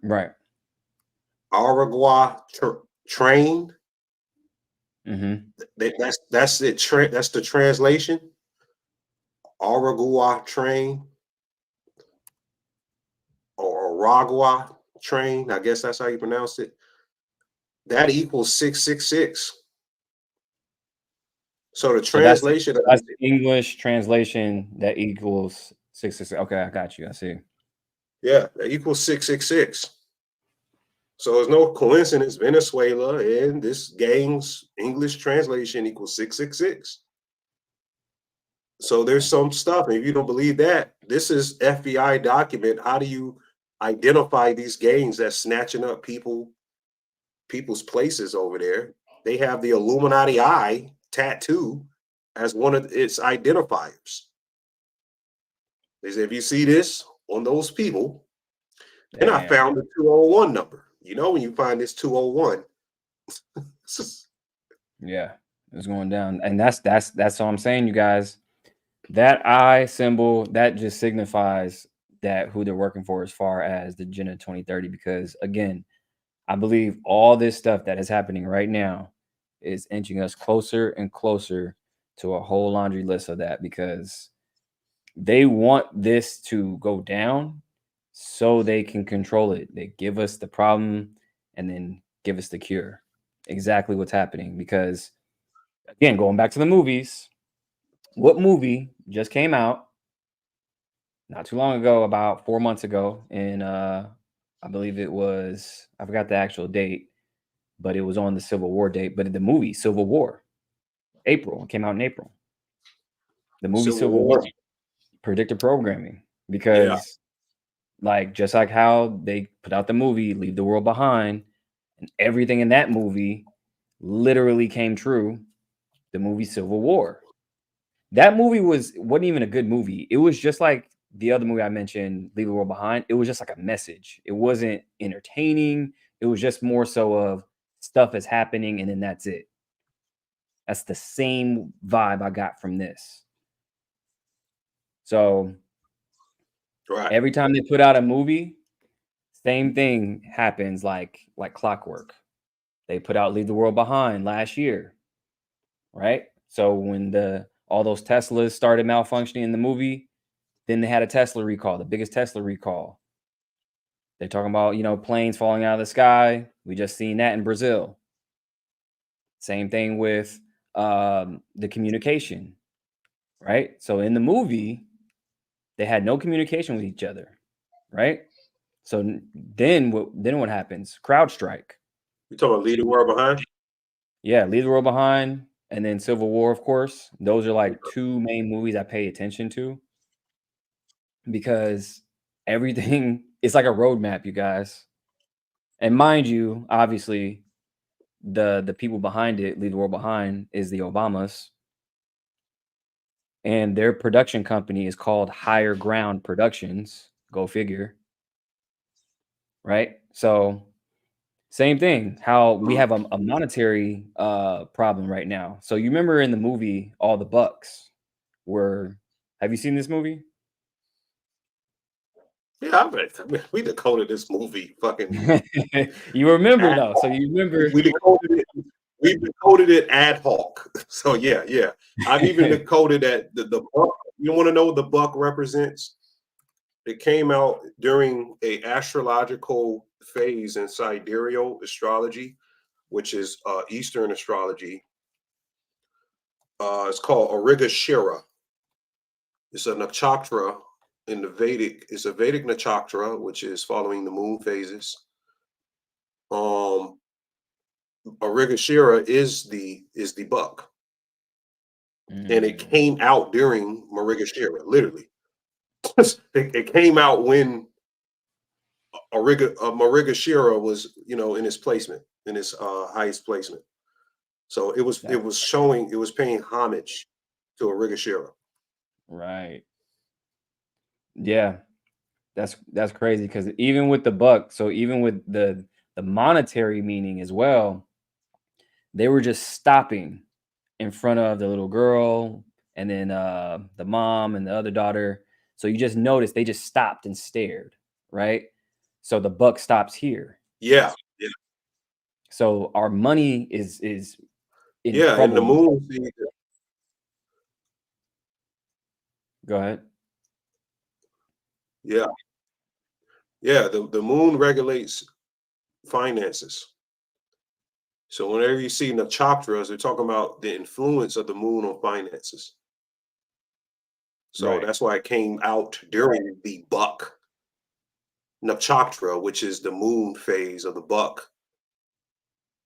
[SPEAKER 1] Right.
[SPEAKER 2] Aragua trained.
[SPEAKER 1] Mm-hmm.
[SPEAKER 2] That's it. That's the translation. Aragua train or Aragua train. I guess that's how you pronounce it. That equals 666. So the translation
[SPEAKER 1] that's the English translation that equals 666. Okay, I got you. I see.
[SPEAKER 2] Yeah, that equals 666. So it's no coincidence Venezuela and this gang's English translation equals 666. So there's some stuff. If you don't believe that, this is FBI document. How do you identify these gangs that's snatching up people's places over there? They have the Illuminati eye tattoo as one of its identifiers. They say if you see this on those people, then I found the 201 number. You know when you find this 201.
[SPEAKER 1] Yeah, it's going down. And that's all I'm saying, you guys. That eye symbol, that just signifies that who they're working for as far as the Agenda 2030. Because again, I believe all this stuff that is happening right now is inching us closer and closer to a whole laundry list of that, because they want this to go down so they can control it. They give us the problem and then give us the cure. Exactly what's happening. Because again, going back to the movies, what movie just came out not too long ago, about 4 months ago, and I believe it was, I forgot the actual date, but it was on the Civil War date. But the movie Civil War, April, it came out in April. The movie Civil War, predictive programming, because like just like how they put out the movie Leave the World Behind, and everything in that movie literally came true. The movie Civil War, that movie wasn't even a good movie. It was just like the other movie I mentioned, Leave the World Behind. It was just like a message. It wasn't entertaining. It was just more so of stuff is happening and then that's it. That's the same vibe I got from this. So every time they put out a movie, Same thing happens like clockwork. They put out Leave the World Behind last year, right? So when all those Teslas started malfunctioning in the movie, then they had a Tesla recall, the biggest Tesla recall. They're talking about, planes falling out of the sky. We just seen that in Brazil. Same thing with the communication, right? So in the movie, they had no communication with each other, right? So then what happens? CrowdStrike.
[SPEAKER 2] You talking about Leave the World Behind?
[SPEAKER 1] Yeah, Leave the World Behind, and then Civil War, of course. Those are like two main movies I pay attention to because everything is like a roadmap, you guys. And mind you, obviously, the people behind it, Leave the World Behind, is the Obamas. And their production company is called Higher Ground Productions. Go figure. Right? So same thing, how we have a monetary problem right now. So you remember in the movie, all the bucks were, have you seen this movie?
[SPEAKER 2] Yeah, we decoded this movie fucking.
[SPEAKER 1] You remember though, so you remember.
[SPEAKER 2] We decoded it. We decoded it ad hoc. So yeah. I've even decoded that the buck. You want to know what the buck represents? It came out during a astrological phase in sidereal astrology, which is Eastern astrology. It's called Origashira. It's a nakshatra in the Vedic. It's a Vedic nakshatra, which is following the moon phases. Origashira is the buck, and it came out during Marigashira. Literally, it came out when Marigashira was, in its placement, in its highest placement. So it was paying homage to Origashira.
[SPEAKER 1] Right. Yeah, that's crazy because even with the buck, so even with the monetary meaning as well, they were just stopping in front of the little girl and then the mom and the other daughter. So you just noticed they just stopped and stared, right? So the buck stops here.
[SPEAKER 2] Yeah.
[SPEAKER 1] So our money is in
[SPEAKER 2] trouble. And the moon.
[SPEAKER 1] Go ahead.
[SPEAKER 2] Yeah. The moon regulates finances. So whenever you see nakshatras, they're talking about the influence of the moon on finances. So that's why it came out during the buck nakshatra, which is the moon phase of the buck.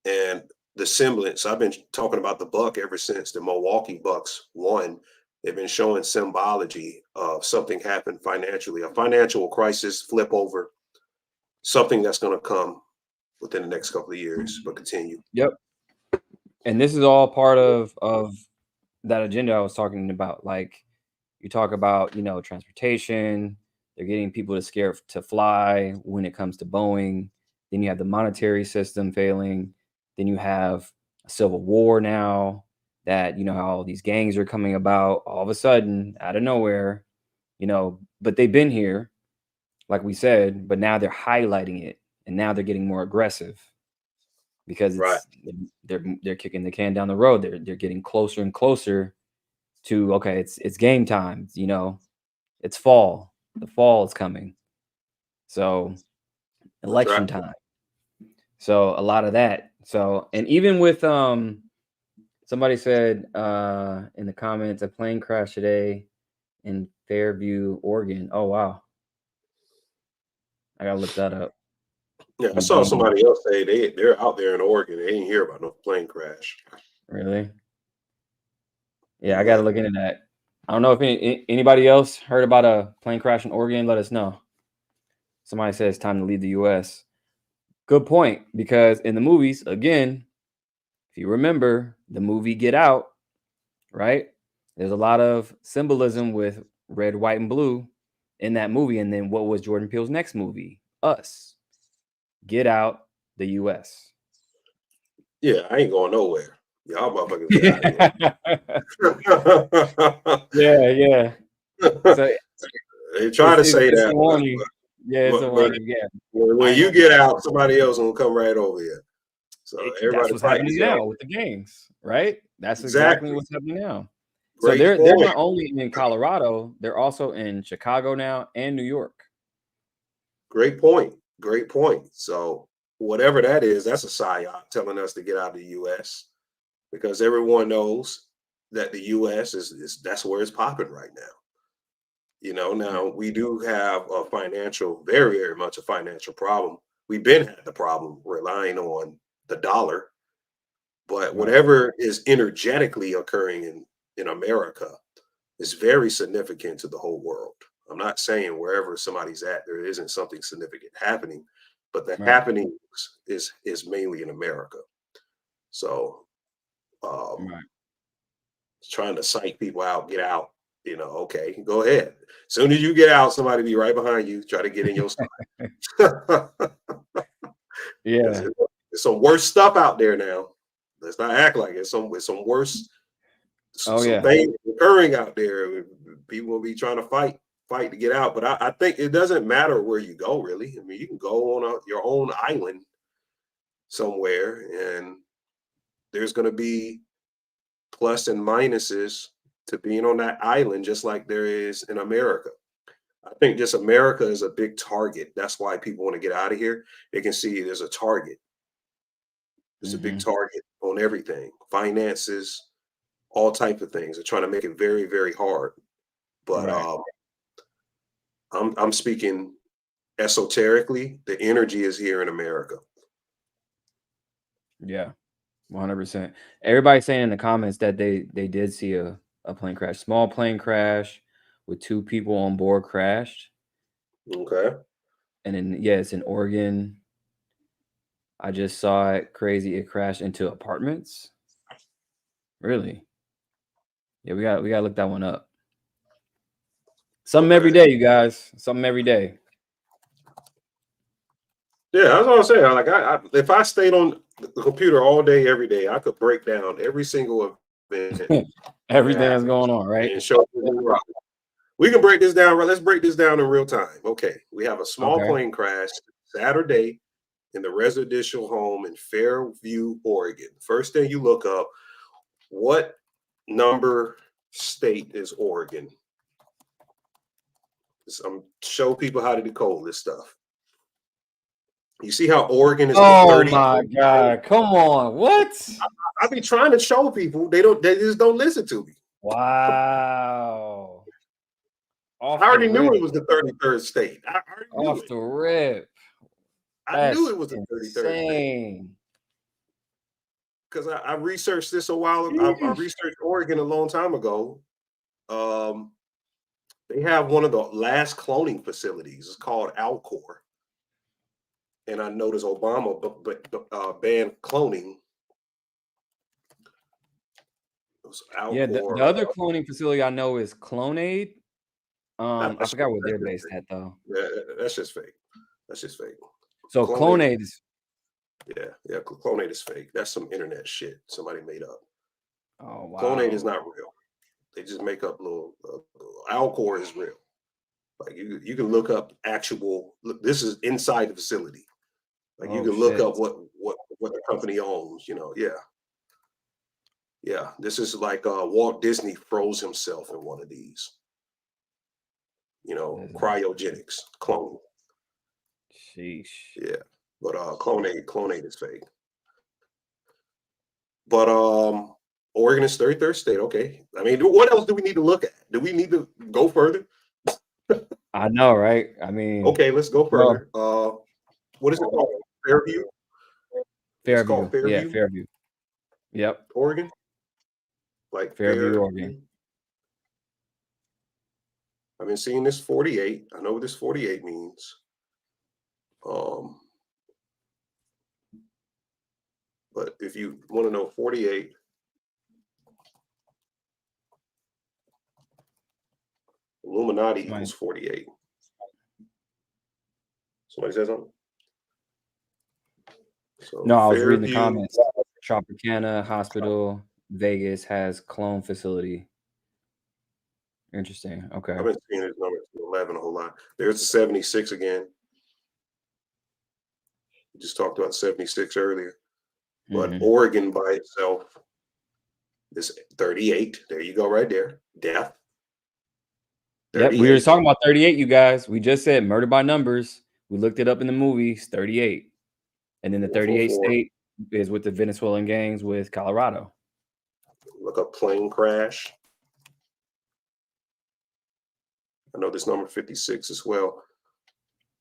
[SPEAKER 2] And the semblance, I've been talking about the buck ever since the Milwaukee Bucks won. They've been showing symbology of something happened financially, a financial crisis, flip over, something that's going to come within the next couple of years, but continue.
[SPEAKER 1] Yep. And this is all part of that agenda I was talking about. Like you talk about, transportation, they're getting people to scared to fly when it comes to Boeing. Then you have the monetary system failing. Then you have a civil war now that, how all these gangs are coming about all of a sudden out of nowhere, but they've been here, like we said, but now they're highlighting it and now they're getting more aggressive because they're kicking the can down the road. They're getting closer and closer to, okay, it's game time, it's fall. The fall is coming. So election time. So a lot of that. So, and even with somebody said in the comments, a plane crash today in Fairview, Oregon. Oh wow. I gotta look that up.
[SPEAKER 2] Yeah, I saw somebody else say they're out there in Oregon. They didn't hear about no plane crash.
[SPEAKER 1] Really? Yeah, I gotta look into that. I don't know if anybody else heard about a plane crash in Oregon. Let us know. Somebody says it's time to leave the U.S. Good point, because in the movies, again, if you remember the movie Get Out, right? There's a lot of symbolism with red, white, and blue in that movie. And then what was Jordan Peele's next movie? Us. Get Out, the U.S.
[SPEAKER 2] Yeah, I ain't going nowhere. Y'all motherfuckers get out of here.
[SPEAKER 1] Yeah. So
[SPEAKER 2] they try to say that.
[SPEAKER 1] Yeah, it's a wonder. Yeah,
[SPEAKER 2] when you get out, somebody else will come right over here. So
[SPEAKER 1] that's
[SPEAKER 2] everybody
[SPEAKER 1] what's
[SPEAKER 2] fighting
[SPEAKER 1] happening now with the gangs, right? That's exactly what's happening now. So
[SPEAKER 2] Great
[SPEAKER 1] they're
[SPEAKER 2] point.
[SPEAKER 1] not only in Colorado, they're also in Chicago now and New York.
[SPEAKER 2] Great point. Great point. So whatever that is, that's a psyop telling us to get out of the U.S. because everyone knows that the U.S. is that's where it's popping right now. You know, now we do have a financial, very, very much a financial problem. We've been had the problem relying on the dollar, but whatever is energetically occurring in America is very significant to the whole world. I'm not saying wherever somebody's at, there isn't something significant happening, but the happenings is mainly in America. So trying to psych people out, get out, you know, okay, go ahead. As soon as you get out, somebody be right behind you, try to get in your side.
[SPEAKER 1] Yeah.
[SPEAKER 2] There's some worse stuff out there now. Let's not act like it's some worse some things occurring out there. People will be trying to fight to get out. But I think it doesn't matter where you go, really. I mean, you can go on your own island somewhere, and there's going to be plus and minuses to being on that island, just like there is in America. I think just America is a big target. That's why people want to get out of here. They can see there's a target. There's a big target on everything, finances, all type of things. They're trying to make it very, very hard. But I'm speaking esoterically. The energy is here in America.
[SPEAKER 1] Yeah, 100%. Everybody's saying in the comments that they did see a plane crash, small plane crash with 2 people on board crashed.
[SPEAKER 2] Okay.
[SPEAKER 1] And then it's in Oregon. I just saw it. Crazy. It crashed into apartments. Really? Yeah, we got to look that one up. Something every day, you guys. Something every day.
[SPEAKER 2] Yeah, that's what I'm saying. Like, if I stayed on the computer all day, every day, I could break down every single event,
[SPEAKER 1] everything that's going on, right?
[SPEAKER 2] And show we can break this down. Right, let's break this down in real time. Okay, we have a small plane crash Saturday in the residential home in Fairview, Oregon. First thing you look up, what number state is Oregon? I'm show people how to decode this stuff. You see how Oregon is the 30th?
[SPEAKER 1] Oh my God! Come on, what?
[SPEAKER 2] I be trying to show people. They just don't listen to me.
[SPEAKER 1] Wow!
[SPEAKER 2] I already knew it was the 33rd state. I already knew it.
[SPEAKER 1] The rip.
[SPEAKER 2] I knew it was the 33rd state. Because I researched this a while ago. I researched Oregon a long time ago. They have one of the last cloning facilities. It's called Alcor. And I noticed Obama banned cloning.
[SPEAKER 1] Yeah, the other cloning facility I know is Clonade. I forgot where they're based at though.
[SPEAKER 2] Yeah, that's just fake. That's just fake.
[SPEAKER 1] So Clonade is.
[SPEAKER 2] Yeah, Clonade is fake. That's some internet shit somebody made up.
[SPEAKER 1] Oh wow.
[SPEAKER 2] Clonade is not real. They just make up little. Alcor is real. Like you can look up actual. Look, this is inside the facility. Like you can look up what the company owns. You know, yeah. This is like Walt Disney froze himself in one of these. You know, cryogenics, clone.
[SPEAKER 1] Sheesh.
[SPEAKER 2] Yeah, but Clonade is fake. But Oregon is 33rd state. Okay, I mean, what else do we need to look at? Do we need to go further?
[SPEAKER 1] I know, right? I mean,
[SPEAKER 2] okay, let's go further. What is it called? Fairview.
[SPEAKER 1] Fairview. It's called Fairview. Yeah, Fairview. Yep.
[SPEAKER 2] Oregon. Like
[SPEAKER 1] Fairview, Oregon.
[SPEAKER 2] I've been seeing this 48. I know what this 48 means. But if you want to know 48, Illuminati equals 48. Somebody says something? So
[SPEAKER 1] no, I was reading the comments. Tropicana Hospital, Vegas has clone facility. Interesting. Okay.
[SPEAKER 2] I've been seeing this number 11 a whole lot. There's the 76 again. Just talked about 76 earlier. But Oregon by itself is 38. There you go, right there. Death.
[SPEAKER 1] Yep, we were talking about 38, you guys. We just said murder by numbers. We looked it up in the movies, 38. And then the 38 state is with the Venezuelan gangs with Colorado.
[SPEAKER 2] Look up plane crash. I know this number 56 as well.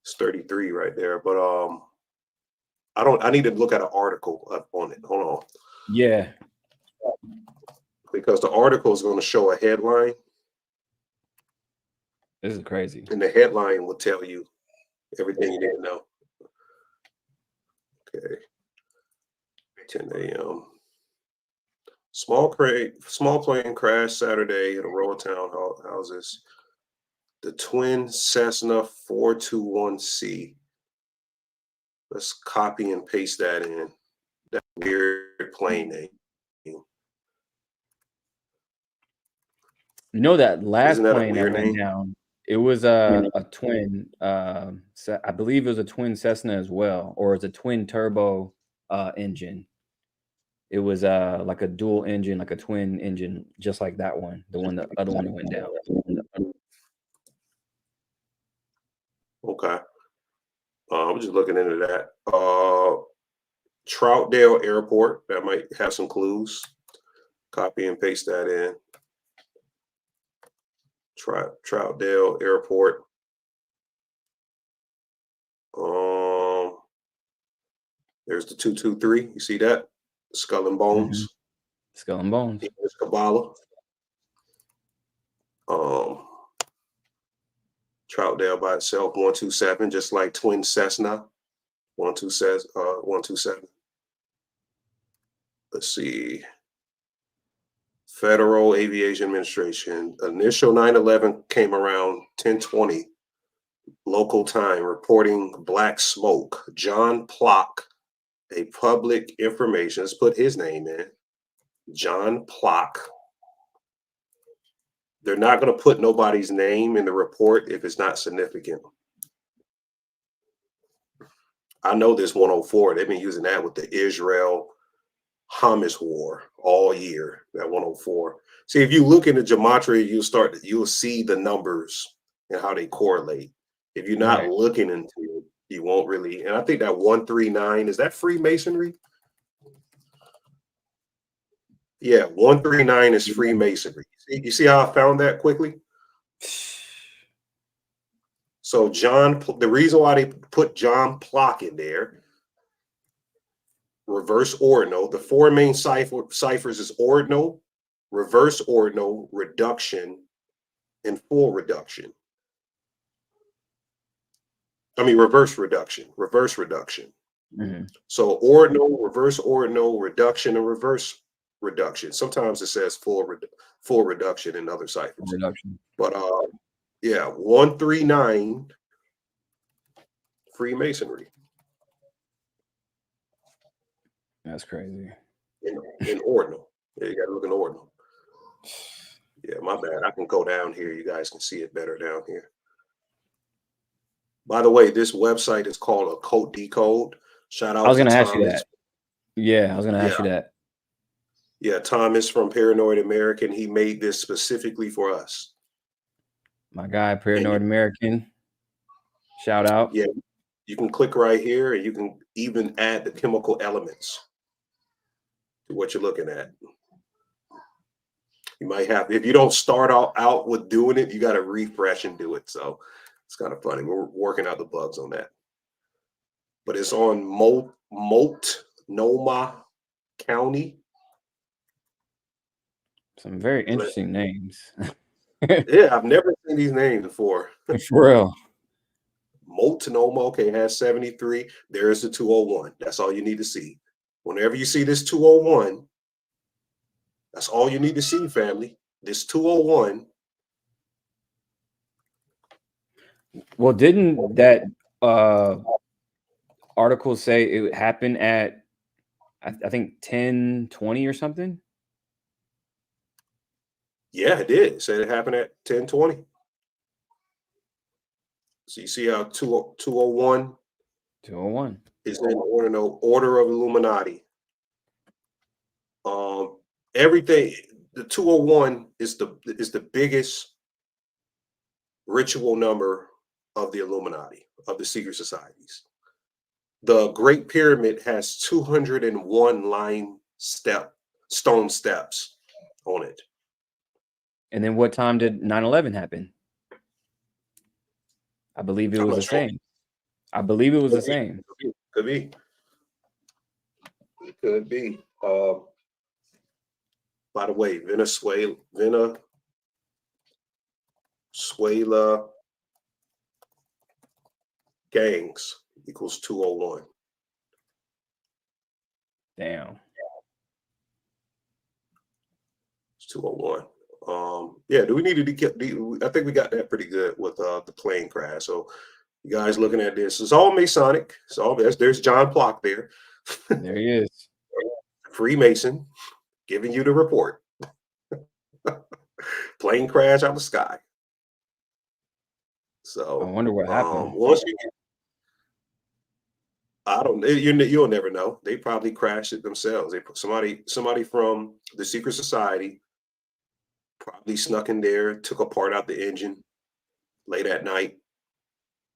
[SPEAKER 2] It's 33 right there. But I need to look at an article up on it. Hold on.
[SPEAKER 1] Yeah.
[SPEAKER 2] Because the article is going to show a headline.
[SPEAKER 1] This is crazy.
[SPEAKER 2] And the headline will tell you everything you need to know. Okay. 10 a.m. Small plane crash Saturday in a row of townhouses. The twin Cessna 421C. Let's copy and paste that in. That weird plane name.
[SPEAKER 1] You know that last
[SPEAKER 2] Isn't that
[SPEAKER 1] plane that
[SPEAKER 2] weird
[SPEAKER 1] went
[SPEAKER 2] name?
[SPEAKER 1] down, it was a twin. I believe it was a twin Cessna as well, or it's a twin turbo engine. It was like a dual engine, like a twin engine, just like that one, the other one that went down.
[SPEAKER 2] Okay. I'm just looking into that. Troutdale Airport, that might have some clues. Copy and paste that in. Troutdale Airport. There's the 223. You see that? Skull and Bones.
[SPEAKER 1] Skull and Bones.
[SPEAKER 2] There's Kabbalah. Troutdale by itself, 127, just like twin Cessna. 127. Let's see. Federal Aviation Administration. Initial 9/11 came around 10:20 local time, reporting black smoke. John Plock, a public information. Let's put his name in. John Plock. They're not going to put nobody's name in the report if it's not significant. I know this 104. They've been using that with the Israel Hamas war all year. That 104. See, if you look into Gematria, you'll see the numbers and how they correlate. If you're not looking into it, you won't really. And I think that 139, is that Freemasonry? Yeah, 139 is Freemasonry. You see how I found that quickly? So the reason why they put John Plock in there, reverse ordinal, the four main ciphers is ordinal, reverse ordinal, reduction, and full reduction. I mean, reverse reduction. So ordinal, reverse ordinal, reduction, and reverse reduction. Sometimes it says full reduction in other ciphers. But yeah, 139 Freemasonry.
[SPEAKER 1] That's crazy.
[SPEAKER 2] In ordinal. Yeah, you gotta look in ordinal. Yeah, my bad. I can go down here. You guys can see it better down here. By the way, this website is called Occult Decode. Shout out to Thomas.
[SPEAKER 1] Ask you that. Yeah, I was gonna ask you that.
[SPEAKER 2] Yeah, Thomas from Paranoid American. He made this specifically for us.
[SPEAKER 1] My guy, Paranoid American. Shout out.
[SPEAKER 2] Yeah, you can click right here and you can even add the chemical elements to what you're looking at. You might have, if you don't start out with doing it, you got to refresh and do it. So it's kind of funny. We're working out the bugs on that. But it's on Multnomah County.
[SPEAKER 1] Some very interesting names.
[SPEAKER 2] Yeah, I've never seen these names before.
[SPEAKER 1] For real.
[SPEAKER 2] Multnomah, okay, has 73. There's the 201. That's all you need to see. Whenever you see this 201, that's all you need to see, family. This 201.
[SPEAKER 1] Well, didn't that article say it happened at, I think, 10:20 or something?
[SPEAKER 2] Yeah, it did. It said it happened at 10:20. So you see how 201
[SPEAKER 1] 201.
[SPEAKER 2] Is in order of Illuminati. Everything. The 201 is the biggest ritual number of the Illuminati, of the secret societies. The Great Pyramid has 201 stone steps on it.
[SPEAKER 1] And then what time did 9/11 happen? I believe it was the same. I believe it was the same.
[SPEAKER 2] Could be. It could be. By the way, Venezuela gangs equals 201.
[SPEAKER 1] Damn.
[SPEAKER 2] It's 201. Yeah, do we need to get? I think we got that pretty good with the plane crash. So you guys looking at this, it's all Masonic. It's all there's John Plock there.
[SPEAKER 1] There he is.
[SPEAKER 2] Freemason giving you the report. Plane crash out of the sky. So
[SPEAKER 1] I wonder what happened.
[SPEAKER 2] Once you get, I don't. You'll never know. They probably crashed it themselves. They somebody from the secret society probably snuck in there, took a part out the engine late at night.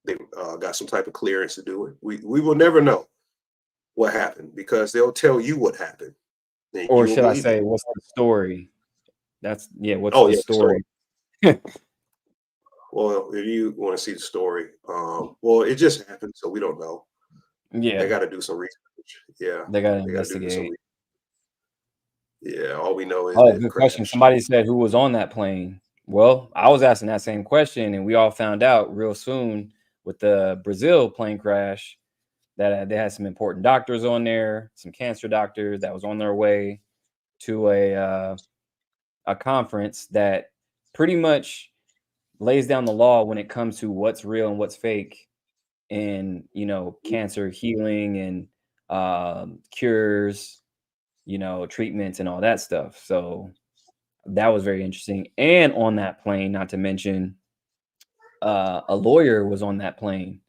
[SPEAKER 2] They got some type of clearance to do it. We will never know what happened because they'll tell you what happened.
[SPEAKER 1] Or should I say, what's the story? What's the story?
[SPEAKER 2] Well, if you want to see the story, well, it just happened, so we don't know.
[SPEAKER 1] Yeah.
[SPEAKER 2] They got to do some research. Yeah.
[SPEAKER 1] They got to investigate.
[SPEAKER 2] Yeah, all we know is
[SPEAKER 1] good question. Somebody said who was on that plane. Well, I was asking that same question, and we all found out real soon with the Brazil plane crash that they had some important doctors on there, some cancer doctors that was on their way to a conference that pretty much lays down the law when it comes to what's real and what's fake in, cancer healing and cures, treatments and all that stuff. So that was very interesting. And on that plane, not to mention, a lawyer was on that plane,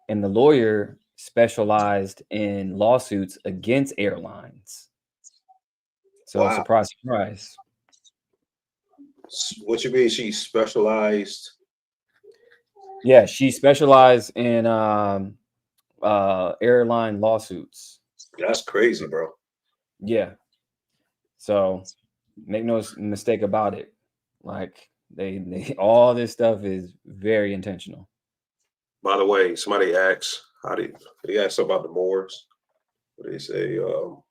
[SPEAKER 1] and the lawyer specialized in lawsuits against airlines. So wow. Surprise, surprise.
[SPEAKER 2] What you mean she specialized?
[SPEAKER 1] Yeah, she specialized in airline lawsuits.
[SPEAKER 2] That's crazy, bro.
[SPEAKER 1] Yeah. So make no mistake about it. Like they all this stuff is very intentional.
[SPEAKER 2] By the way, somebody asks, they ask about the Moors. They say, how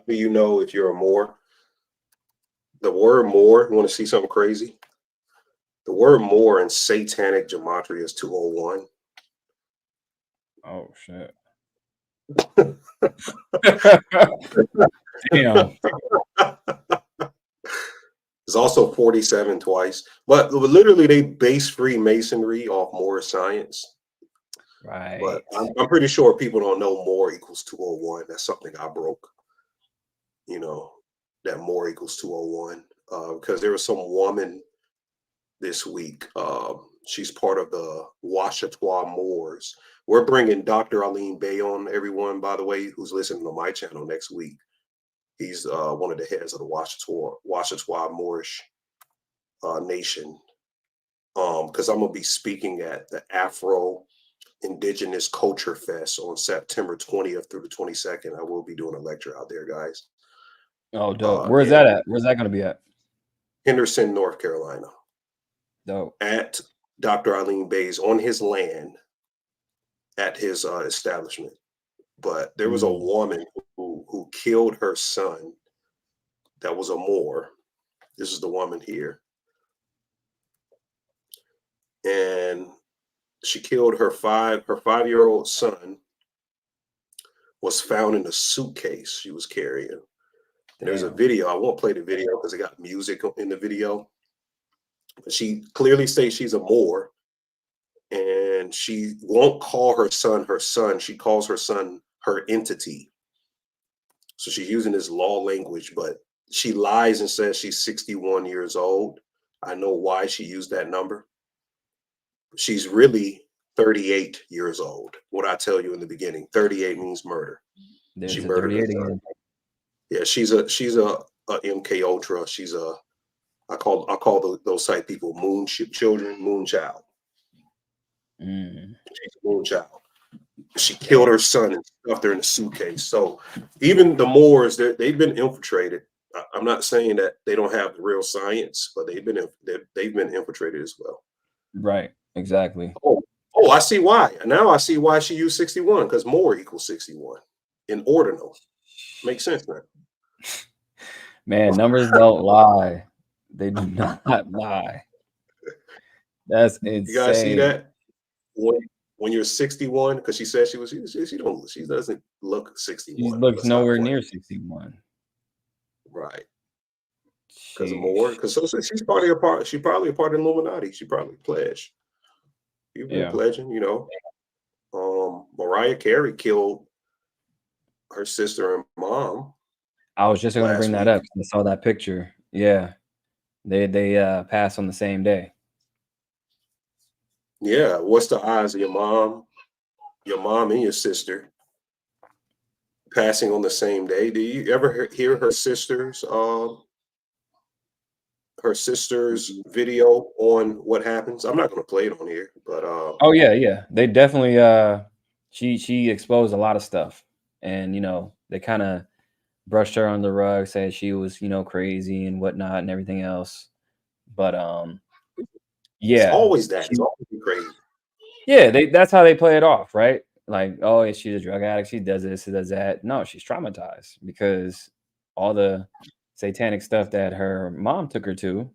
[SPEAKER 2] do you know if you're a Moor? The word Moor, you want to see something crazy? The word Moor in satanic gematria is 201.
[SPEAKER 1] Oh, shit. Damn.
[SPEAKER 2] It's also 47 twice. But literally, they base Freemasonry off Moor science.
[SPEAKER 1] Right.
[SPEAKER 2] But I'm pretty sure people don't know Moor equals 201. That's something I broke. That Moor equals 201. Because there was some woman this week. She's part of the Washatois Moors. We're bringing Dr. Aline Bay on, everyone, by the way, who's listening to my channel next week. He's one of the heads of the Washatois Moorish nation. Because I'm going to be speaking at the Afro Indigenous Culture Fest on September 20th through the 22nd. I will be doing a lecture out there, guys.
[SPEAKER 1] Oh, dope. Where's that at? Where's that going to be at?
[SPEAKER 2] Henderson, North Carolina.
[SPEAKER 1] Dope.
[SPEAKER 2] At Dr. Aline Bay's, on his land, at his establishment. But there was a woman who killed her son that was a Moor. This is the woman here. And she killed her 5-year-old son was found in a suitcase she was carrying. And there's a video. I won't play the video because it got music in the video. But she clearly states she's a Moor. And she won't call her son her son. She calls her son her entity. So she's using this law language, but she lies and says she's 61 years old. I know why she used that number. She's really 38 years old. What I tell you in the beginning, 38 means murder.
[SPEAKER 1] There's
[SPEAKER 2] She
[SPEAKER 1] a
[SPEAKER 2] murdered her
[SPEAKER 1] 38
[SPEAKER 2] son.
[SPEAKER 1] again.
[SPEAKER 2] Yeah, she's a MK Ultra. She's a I call those type people moon children, moon child.
[SPEAKER 1] Mm,
[SPEAKER 2] She's a moon child. She killed her son and stuffed her in a suitcase. So even the Moors, they've been infiltrated. I'm not saying that they don't have the real science, but they've been infiltrated as well.
[SPEAKER 1] right. Exactly.
[SPEAKER 2] Oh, I see why. Now I see why she used 61, because Moor equals 61 in ordinal. Makes sense now.
[SPEAKER 1] Man, numbers don't lie. They do not lie. That's
[SPEAKER 2] You guys see
[SPEAKER 1] insane.
[SPEAKER 2] that? When you're 61, because she said she doesn't look
[SPEAKER 1] She
[SPEAKER 2] 61.
[SPEAKER 1] looks
[SPEAKER 2] Let's stop
[SPEAKER 1] nowhere
[SPEAKER 2] playing.
[SPEAKER 1] near 61.
[SPEAKER 2] Right. Because of more.
[SPEAKER 1] Sheesh.
[SPEAKER 2] Because she's probably a part. She probably a part of the Illuminati. She probably pledged. You've been
[SPEAKER 1] Yeah.
[SPEAKER 2] pledging, you know. Mariah Carey killed her sister and mom
[SPEAKER 1] I was just going to
[SPEAKER 2] last
[SPEAKER 1] bring that
[SPEAKER 2] week.
[SPEAKER 1] up 'cause I saw that picture. Yeah. They passed on the same day.
[SPEAKER 2] Yeah. What's the odds of your mom and your sister passing on the same day? Do you ever hear her sister's video on what happens? I'm not going to play it on here, but
[SPEAKER 1] Oh yeah, yeah. They definitely she exposed a lot of stuff. And they kind of brushed her on the rug, said she was, crazy and whatnot and everything else. But
[SPEAKER 2] it's
[SPEAKER 1] yeah.
[SPEAKER 2] always that. It's always crazy.
[SPEAKER 1] Yeah, that's how they play it off, right? Like, oh, yeah, she's a drug addict, she does this, she does that. No, she's traumatized because all the satanic stuff that her mom took her to,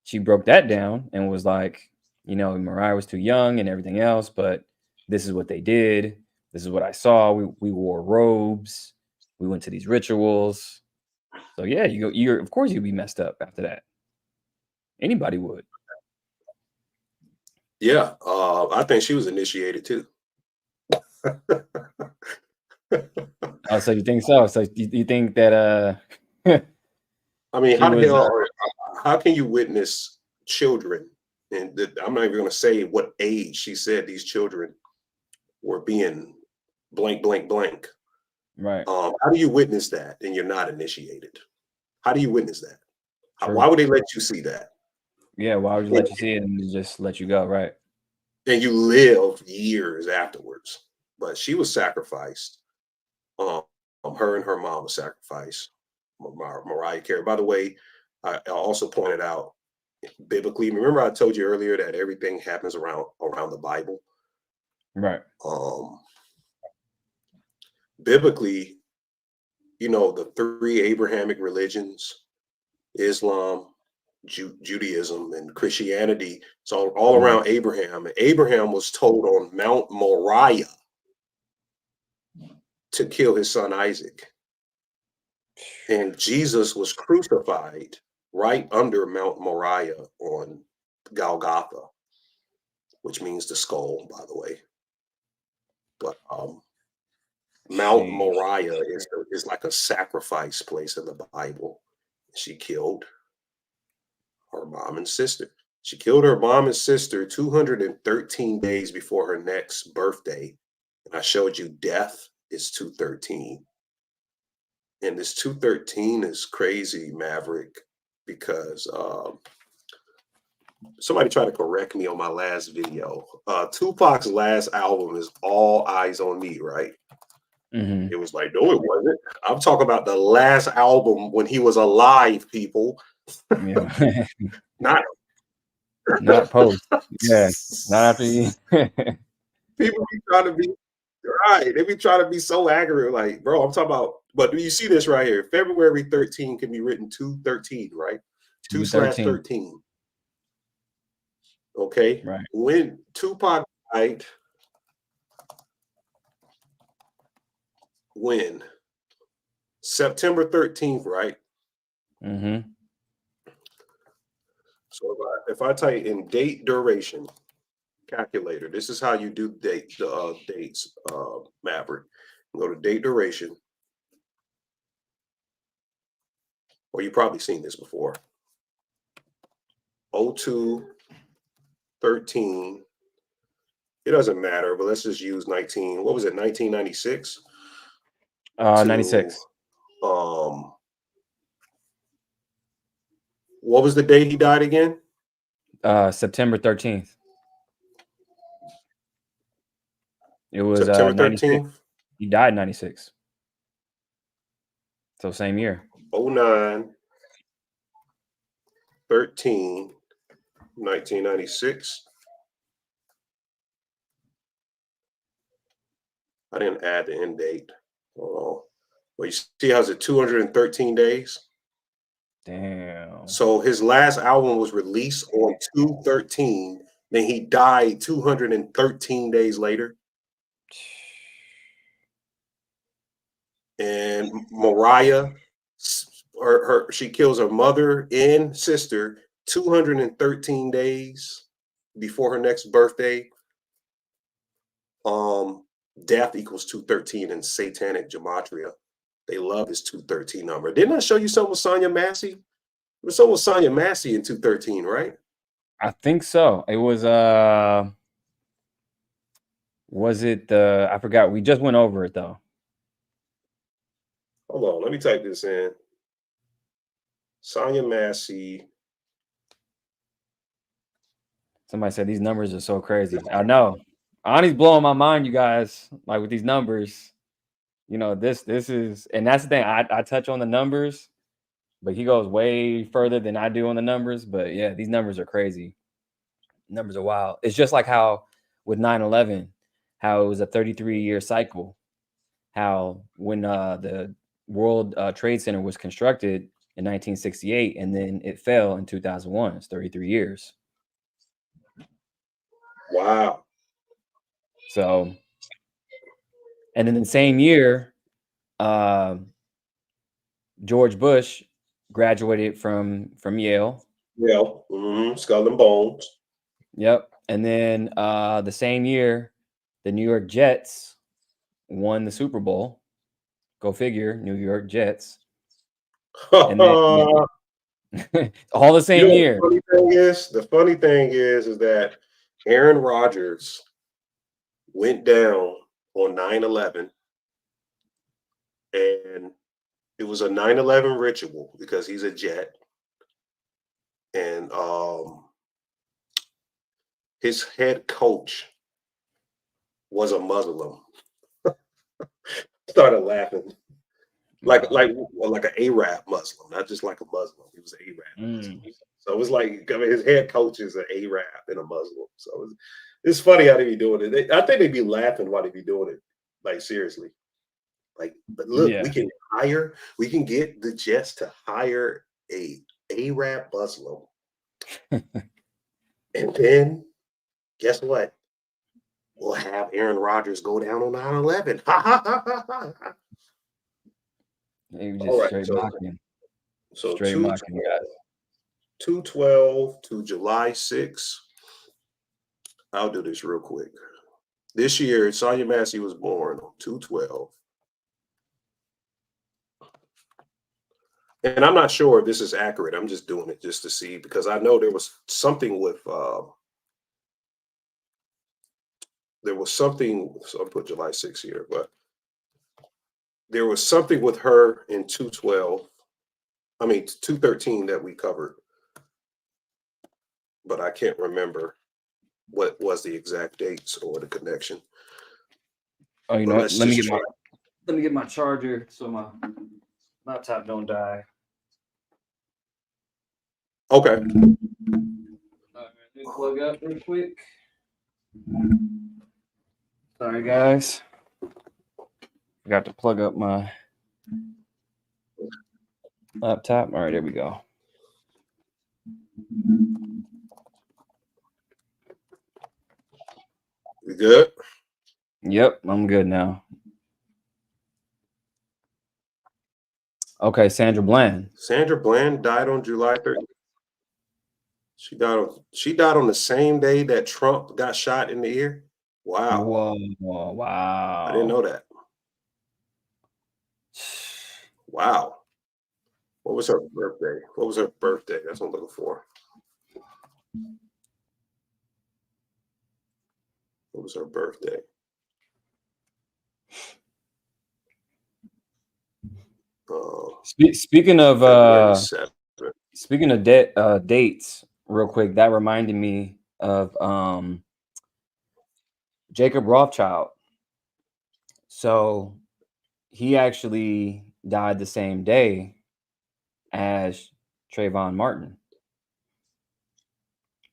[SPEAKER 1] she broke that down and was like, Mariah was too young and everything else, but this is what they did. This is what I saw. We wore robes. We went to these rituals. So yeah, you're of course you'd be messed up after that. Anybody would.
[SPEAKER 2] Yeah, I think she was initiated too.
[SPEAKER 1] Oh, so you think so? So you think that
[SPEAKER 2] I mean,
[SPEAKER 1] she was
[SPEAKER 2] how can you witness children? And I'm not even going to say what age she said these children were being blank, blank, blank.
[SPEAKER 1] right?
[SPEAKER 2] How do you witness that and you're not initiated? How do you witness that? Why
[SPEAKER 1] True.
[SPEAKER 2] would they let you see that?
[SPEAKER 1] Yeah, why would you let you see it and just let you go, right?
[SPEAKER 2] And you live years afterwards. But she was sacrificed. Her and her mom was sacrificed. Mariah Carey. By the way, I also pointed out biblically. Remember, I told you earlier that everything happens around the Bible.
[SPEAKER 1] Right.
[SPEAKER 2] Biblically, the three Abrahamic religions: Islam, Judaism, and Christianity. It's all
[SPEAKER 1] Right.
[SPEAKER 2] around Abraham. And Abraham was told on Mount Moriah to kill his son Isaac. And Jesus was crucified right under Mount Moriah on Golgotha, which means the skull, by the way. But Mount
[SPEAKER 1] Sheesh.
[SPEAKER 2] Moriah is like a sacrifice place in the Bible. She killed her mom and sister. She killed her mom and sister 213 days before her next birthday. And I showed you death is 213. And this 213 is crazy, Maverick, because somebody tried to correct me on my last video. Tupac's last album is All Eyes on Me, right?
[SPEAKER 1] Mm-hmm.
[SPEAKER 2] It was like, no, it wasn't. I'm talking about the last album when he was alive, people.
[SPEAKER 1] Yeah.
[SPEAKER 2] Not
[SPEAKER 1] Not post. Yeah. Not after you.
[SPEAKER 2] people be trying to be right. They be trying to be so accurate. Like, bro, I'm talking about, but do you see this right here? February 13 can be written 213, right?
[SPEAKER 1] 213.
[SPEAKER 2] 2/13. Okay.
[SPEAKER 1] Right.
[SPEAKER 2] When Tupac died, when September 13th, right?
[SPEAKER 1] Mm-hmm.
[SPEAKER 2] So if I type in date duration calculator, this is how you do dates, Maverick. Go to date duration, or you've probably seen this before. 02/13 it doesn't matter, but let's just use 1996
[SPEAKER 1] 96.
[SPEAKER 2] um what was the date he died again?
[SPEAKER 1] September 13th. It was
[SPEAKER 2] September
[SPEAKER 1] 96.
[SPEAKER 2] 13th.
[SPEAKER 1] He died in 96. So same year.
[SPEAKER 2] 09 13 1996. I didn't add the end date. Oh, well, you see how's it 213 days?
[SPEAKER 1] Damn.
[SPEAKER 2] So his last album was released on 2/13. Then he died 213 days later. And Mariah, she kills her mother and sister 213 days before her next birthday. Death equals 213 in satanic gematria. They love his 213 number. Didn't I show you something with Sonya Massey? It was something with Sonya Massey in 213, right?
[SPEAKER 1] I think so. It was it I forgot. We just went over it though.
[SPEAKER 2] Hold on, let me type this in. Sonya Massey.
[SPEAKER 1] Somebody said these numbers are so crazy. I know. Ani's blowing my mind, you guys. Like with these numbers, you know, this is, and that's the thing. I touch on the numbers, but he goes way further than I do on the numbers. But yeah, these numbers are crazy. Numbers are wild. It's just like how with 9/11, how it was a 33-year cycle. How when the World Trade Center was constructed in 1968, and then it fell in 2001. It's 33 years.
[SPEAKER 2] Wow.
[SPEAKER 1] So, and in the same year, George Bush graduated from Yale.
[SPEAKER 2] Yeah. Skull and Bones.
[SPEAKER 1] Yep. And then the same year, the New York Jets won the Super Bowl. Go figure, New York Jets. And then all the same year.
[SPEAKER 2] The funny thing is that Aaron Rodgers went down on 9/11, and it was a 9/11 ritual because he's a Jet, and his head coach was a Muslim. Started laughing. Like an Arab Muslim, not just like a Muslim. He was an Arab. So it was like, I mean, his head coach is an Arab and a Muslim. So it's funny how they be doing it. I think they be laughing while they be doing it, like seriously. Like, but look,
[SPEAKER 1] Yeah.
[SPEAKER 2] we can get the Jets to hire a Arab Muslim, and then guess what? We'll have Aaron Rodgers go down on 9/11.
[SPEAKER 1] He was just straight mocking.
[SPEAKER 2] So
[SPEAKER 1] straight mocking, guys.
[SPEAKER 2] 2/12 to July 6th. I'll do this real quick. This year, Sonya Massey was born on 2/12. And I'm not sure if this is accurate. I'm just doing it just to see, because I know there was something with so I'll put July 6th here, but there was something with her in 2/13 that we covered, but I can't remember what was the exact dates or the connection.
[SPEAKER 1] Oh, you know what? Let me get my charger so my laptop don't die.
[SPEAKER 2] Okay.
[SPEAKER 1] All right, let me plug up real quick. Sorry, guys. Forgot to plug up my laptop. All right, there we go.
[SPEAKER 2] You good?
[SPEAKER 1] Yep, I'm good now. Okay, Sandra Bland.
[SPEAKER 2] Sandra Bland died on July 30th. She died on the same day that Trump got shot in the ear. Wow.
[SPEAKER 1] Whoa, wow.
[SPEAKER 2] I didn't know that. Wow. What was her birthday? That's what I'm looking for. What was her birthday?
[SPEAKER 1] Speaking of
[SPEAKER 2] February 7th.
[SPEAKER 1] speaking of dates, real quick, that reminded me of Jacob Rothschild. So he actually died the same day as Trayvon Martin.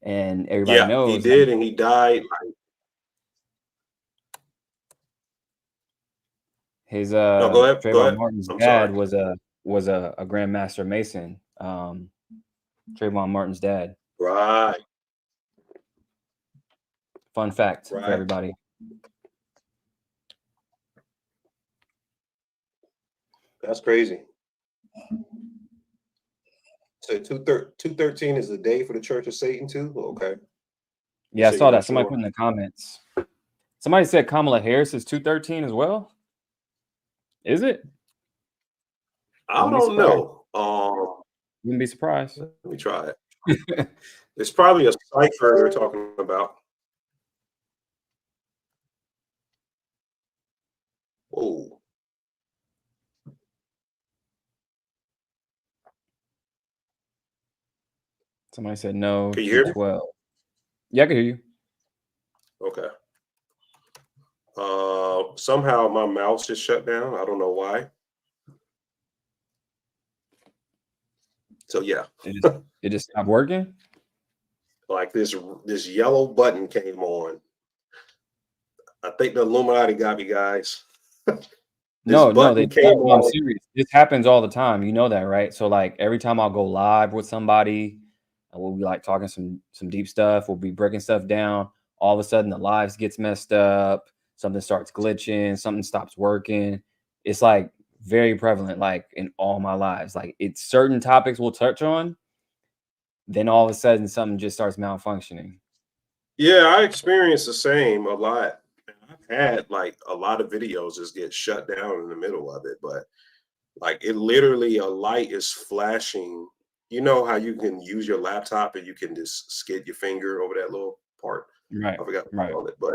[SPEAKER 1] And everybody knows
[SPEAKER 2] he did, and he died.
[SPEAKER 1] His
[SPEAKER 2] No, go ahead.
[SPEAKER 1] Trayvon Martin's dad
[SPEAKER 2] Sorry.
[SPEAKER 1] was a Grandmaster Mason. Trayvon Martin's dad.
[SPEAKER 2] Right.
[SPEAKER 1] Fun fact for everybody.
[SPEAKER 2] That's crazy. So 213 is the day for the Church of Satan too? Okay.
[SPEAKER 1] Yeah, I saw that. Somebody put in the comments. Somebody said Kamala Harris is 213 as well. Is it?
[SPEAKER 2] I don't know.
[SPEAKER 1] Wouldn't be surprised.
[SPEAKER 2] Let me try it. It's probably a cipher they're talking about. Oh.
[SPEAKER 1] Somebody said no.
[SPEAKER 2] Can you hear me?
[SPEAKER 1] 12. Yeah, I can hear you.
[SPEAKER 2] Okay. Somehow my mouse just shut down. I don't know why. So yeah.
[SPEAKER 1] It just stopped working?
[SPEAKER 2] Like this yellow button came on. I think the Illuminati got me, guys.
[SPEAKER 1] No, I'm serious. This happens all the time. You know that, right? So like every time I'll go live with somebody, and we'll be like talking some deep stuff, we'll be breaking stuff down. All of a sudden the lives gets messed up, something starts glitching, something stops working. It's like very prevalent, like in all my lives. Like it's certain topics we'll touch on, then all of a sudden something just starts malfunctioning.
[SPEAKER 2] Yeah, I experienced the same a lot. I've had like a lot of videos just get shut down in the middle of it, but like it literally a light is flashing. You know how you can use your laptop and you can just skid your finger over that little part?
[SPEAKER 1] Right.
[SPEAKER 2] I forgot what to call it, but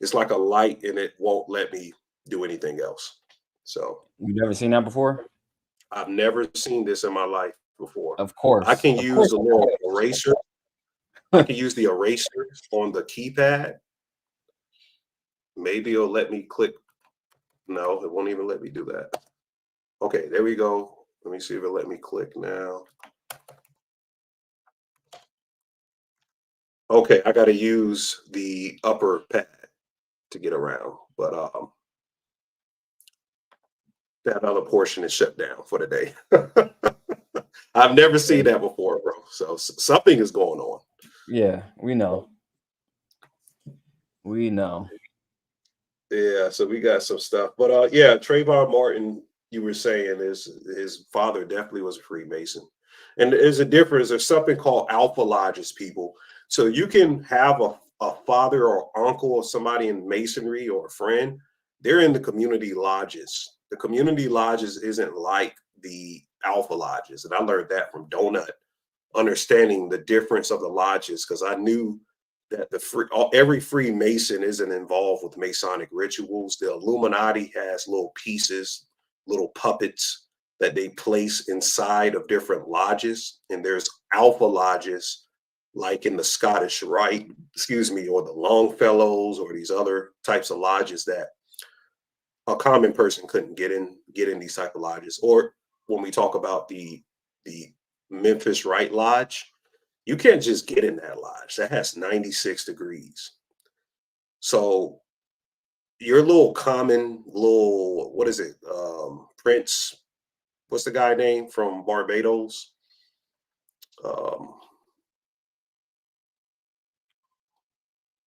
[SPEAKER 2] it's like a light and it won't let me do anything else. So
[SPEAKER 1] you've never seen that before?
[SPEAKER 2] I've never seen this in my life before.
[SPEAKER 1] Of course.
[SPEAKER 2] I can use a little eraser. I can use the eraser on the keypad. Maybe it'll let me click. No, it won't even let me do that. Okay, there we go. Let me see if it'll let me click now. Okay, I got to use the upper pad to get around, but that other portion is shut down for the day. I've never seen that before, bro. So something is going on.
[SPEAKER 1] Yeah, we know. We know.
[SPEAKER 2] Yeah, so we got some stuff, but yeah, Trayvon Martin, you were saying his father definitely was a Freemason, and there's a difference. There's something called alpha lodges, people. So you can have a father or uncle or somebody in Masonry or a friend. They're in the community lodges. The community lodges isn't like the alpha lodges, and I learned that from Donut, understanding the difference of the lodges, because I knew that every Freemason isn't involved with Masonic rituals. The Illuminati has little pieces, little puppets that they place inside of different lodges, and there's alpha lodges like in the Scottish Rite, or the Longfellows, or these other types of lodges that a common person couldn't get in these type of lodges. Or when we talk about the Memphis Rite Lodge, you can't just get in that lodge. That has 96 degrees. So your little common little, what is it? Prince, what's the guy name from Barbados?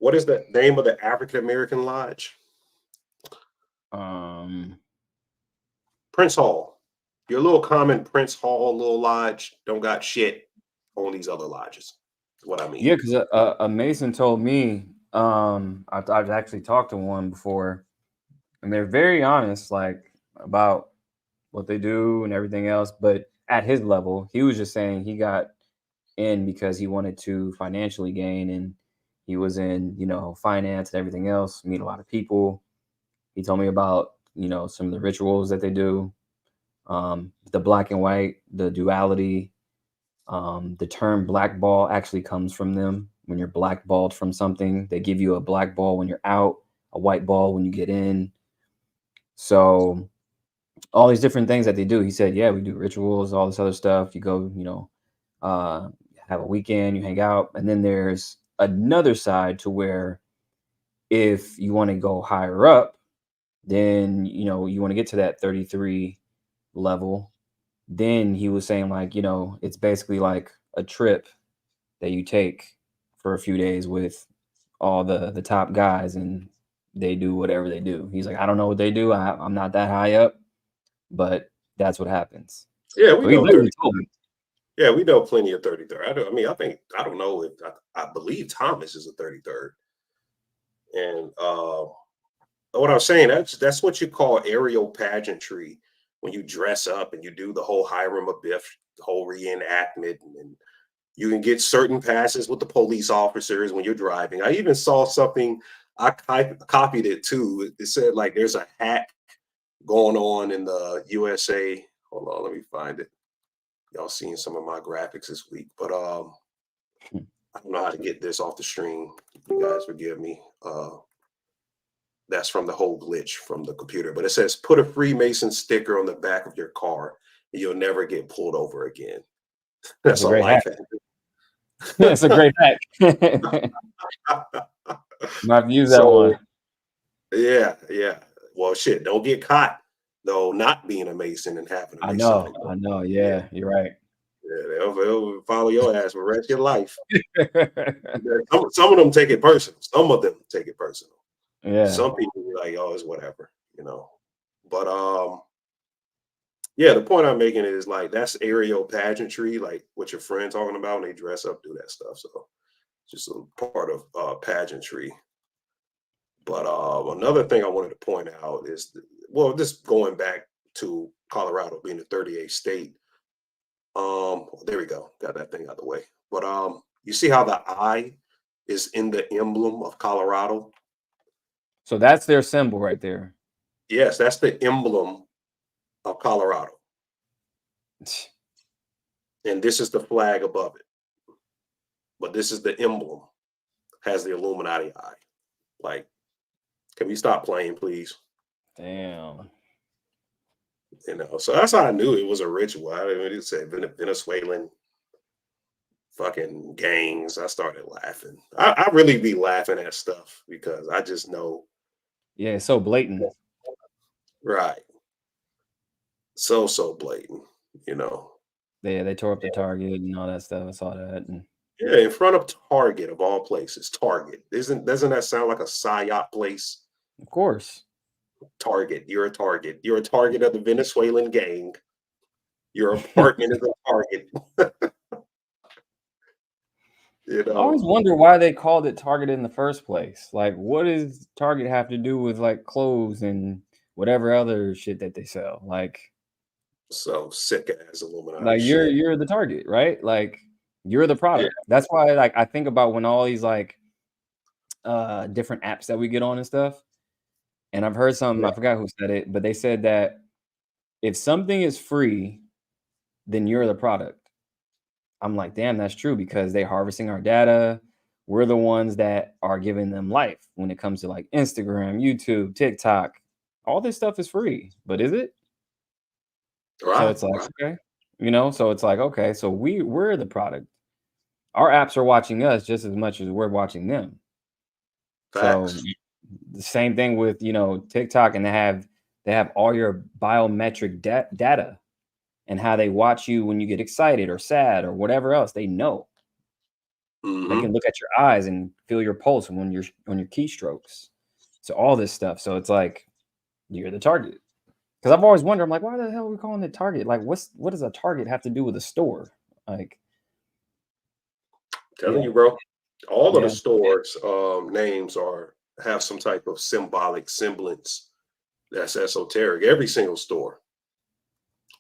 [SPEAKER 2] What is the name of the African American lodge? Prince Hall. Your little common Prince Hall little lodge don't got shit on these other lodges. What I mean.
[SPEAKER 1] Yeah, because a Mason told me, I've actually talked to one before, and they're very honest, like about what they do and everything else. But at his level, he was just saying he got in because he wanted to financially gain, and He was in, you know, finance and everything else, meet a lot of people. He told me about, you know, some of the rituals that they do, the black and white, the duality. The term blackball actually comes from them. When you're blackballed from something, they give you a black ball when you're out, a white ball when you get in. So all these different things that they do. He said, yeah, we do rituals, all this other stuff. You go, you know, have a weekend, you hang out. And then there's another side to where if you want to go higher up, then, you know, you want to get to that 33 level. Then he was saying, like, you know, it's basically like a trip that you take for a few days with all the top guys, and they do whatever they do. He's like, I don't know what they do. I'm not that high up, but that's what happens.
[SPEAKER 2] Yeah, we
[SPEAKER 1] So he
[SPEAKER 2] know
[SPEAKER 1] literally
[SPEAKER 2] 30.
[SPEAKER 1] told me.
[SPEAKER 2] Yeah, we know plenty of 33rd. I don't know if I believe Thomas is a 33rd. And what I was saying, that's what you call aerial pageantry, when you dress up and you do the whole Hiram Abiff, the whole reenactment, and you can get certain passes with the police officers when you're driving. I even saw something, I copied it too. It said, like, there's a hack going on in the USA. Hold on, let me find it. Y'all seen some of my graphics this week, but I don't know how to get this off the stream. You guys forgive me. That's from the whole glitch from the computer, but it says, put a Freemason sticker on the back of your car and you'll never get pulled over again. That's
[SPEAKER 1] a
[SPEAKER 2] a
[SPEAKER 1] great
[SPEAKER 2] life
[SPEAKER 1] hack.
[SPEAKER 2] hack.
[SPEAKER 1] It's a great hack. I've used that one.
[SPEAKER 2] Yeah. Well, shit, don't get caught though not being a Mason and having a Masonic.
[SPEAKER 1] I know. Yeah, you're right.
[SPEAKER 2] Yeah, they'll follow your ass for the rest of your life. Some of them take it personal. Some of them take it personal.
[SPEAKER 1] Yeah.
[SPEAKER 2] Some people be like, oh, it's whatever, you know. But yeah, the point I'm making is, like, that's aerial pageantry, like what your friend talking about when they dress up, do that stuff. So just a part of pageantry. But another thing I wanted to point out is, well, just going back to Colorado being the 38th state. There we go. Got that thing out of the way. But you see how the eye is in the emblem of Colorado?
[SPEAKER 1] So that's their symbol right there.
[SPEAKER 2] Yes, that's the emblem of Colorado. And this is the flag above it. But this is the emblem. Has the Illuminati eye. Like, can we stop playing, please?
[SPEAKER 1] Damn.
[SPEAKER 2] You know, so that's how I knew it was a ritual. I mean, it said Venezuelan fucking gangs. I started laughing. I really be laughing at stuff because I just know.
[SPEAKER 1] Yeah, it's so blatant.
[SPEAKER 2] Right. So blatant, you know.
[SPEAKER 1] They tore up the Target and all that stuff. I saw that. And
[SPEAKER 2] Yeah, in front of Target of all places. Target. Doesn't that sound like a psyop place?
[SPEAKER 1] of course.
[SPEAKER 2] Target. You're a target. You're a target of the Venezuelan gang. Your apartment is a target. You
[SPEAKER 1] I always
[SPEAKER 2] know.
[SPEAKER 1] wonder why they called it Target in the first place. Like, what does Target have to do with, like, clothes and whatever other shit that they sell? Like
[SPEAKER 2] So sick ass Illuminati
[SPEAKER 1] you're
[SPEAKER 2] shit.
[SPEAKER 1] the target, right? Like, you're the
[SPEAKER 2] Yeah.
[SPEAKER 1] product. That's why, like, I think about when all these, like, different apps that we get on and stuff. And I've heard some, I forgot who said it, but they said that if something is free, then you're the product. I'm like, damn, that's true, because they're harvesting our data. We're the ones that are giving them life when it comes to, like, Instagram, YouTube, TikTok. All this stuff is free, but is it? So
[SPEAKER 2] Right.
[SPEAKER 1] it's like, okay, you know, so it's like, okay, so we're the product. Our apps are watching us just as much as we're watching them. So
[SPEAKER 2] Facts.
[SPEAKER 1] the same thing with, you know, TikTok, and they have all your biometric data and how they watch you when you get excited or sad or whatever else. They know. They can
[SPEAKER 2] Mm-hmm.
[SPEAKER 1] look at your eyes and feel your pulse when you're on your keystrokes. So all this stuff. So it's like you're the target. Because I've always wondered, I'm like, why the hell are we calling it Target? Like, what does a Target have to do with a store? Like,
[SPEAKER 2] Telling
[SPEAKER 1] yeah,
[SPEAKER 2] you, bro. All of the
[SPEAKER 1] yeah,
[SPEAKER 2] stores' names have some type of symbolic semblance that's esoteric. Every single store,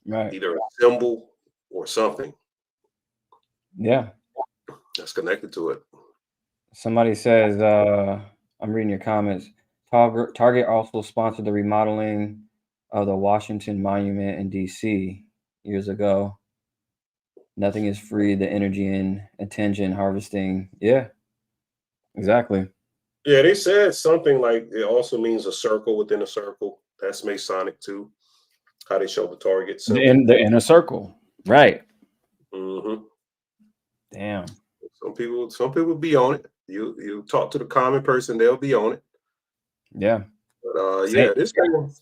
[SPEAKER 1] right,
[SPEAKER 2] either a symbol or something
[SPEAKER 1] yeah.
[SPEAKER 2] that's connected to it.
[SPEAKER 1] Somebody says, I'm reading your comments. Target also sponsored the remodeling of the Washington Monument in DC years ago. Nothing is free. The energy and attention harvesting. Yeah, exactly.
[SPEAKER 2] Yeah, they said something like it also means a circle within a circle. That's Masonic too. How they show the target symbol.
[SPEAKER 1] The inner circle. Right.
[SPEAKER 2] Hmm.
[SPEAKER 1] Damn.
[SPEAKER 2] Some people be on it. You talk to the common person, they'll be on it.
[SPEAKER 1] Yeah.
[SPEAKER 2] But
[SPEAKER 1] Same.
[SPEAKER 2] yeah, this thing.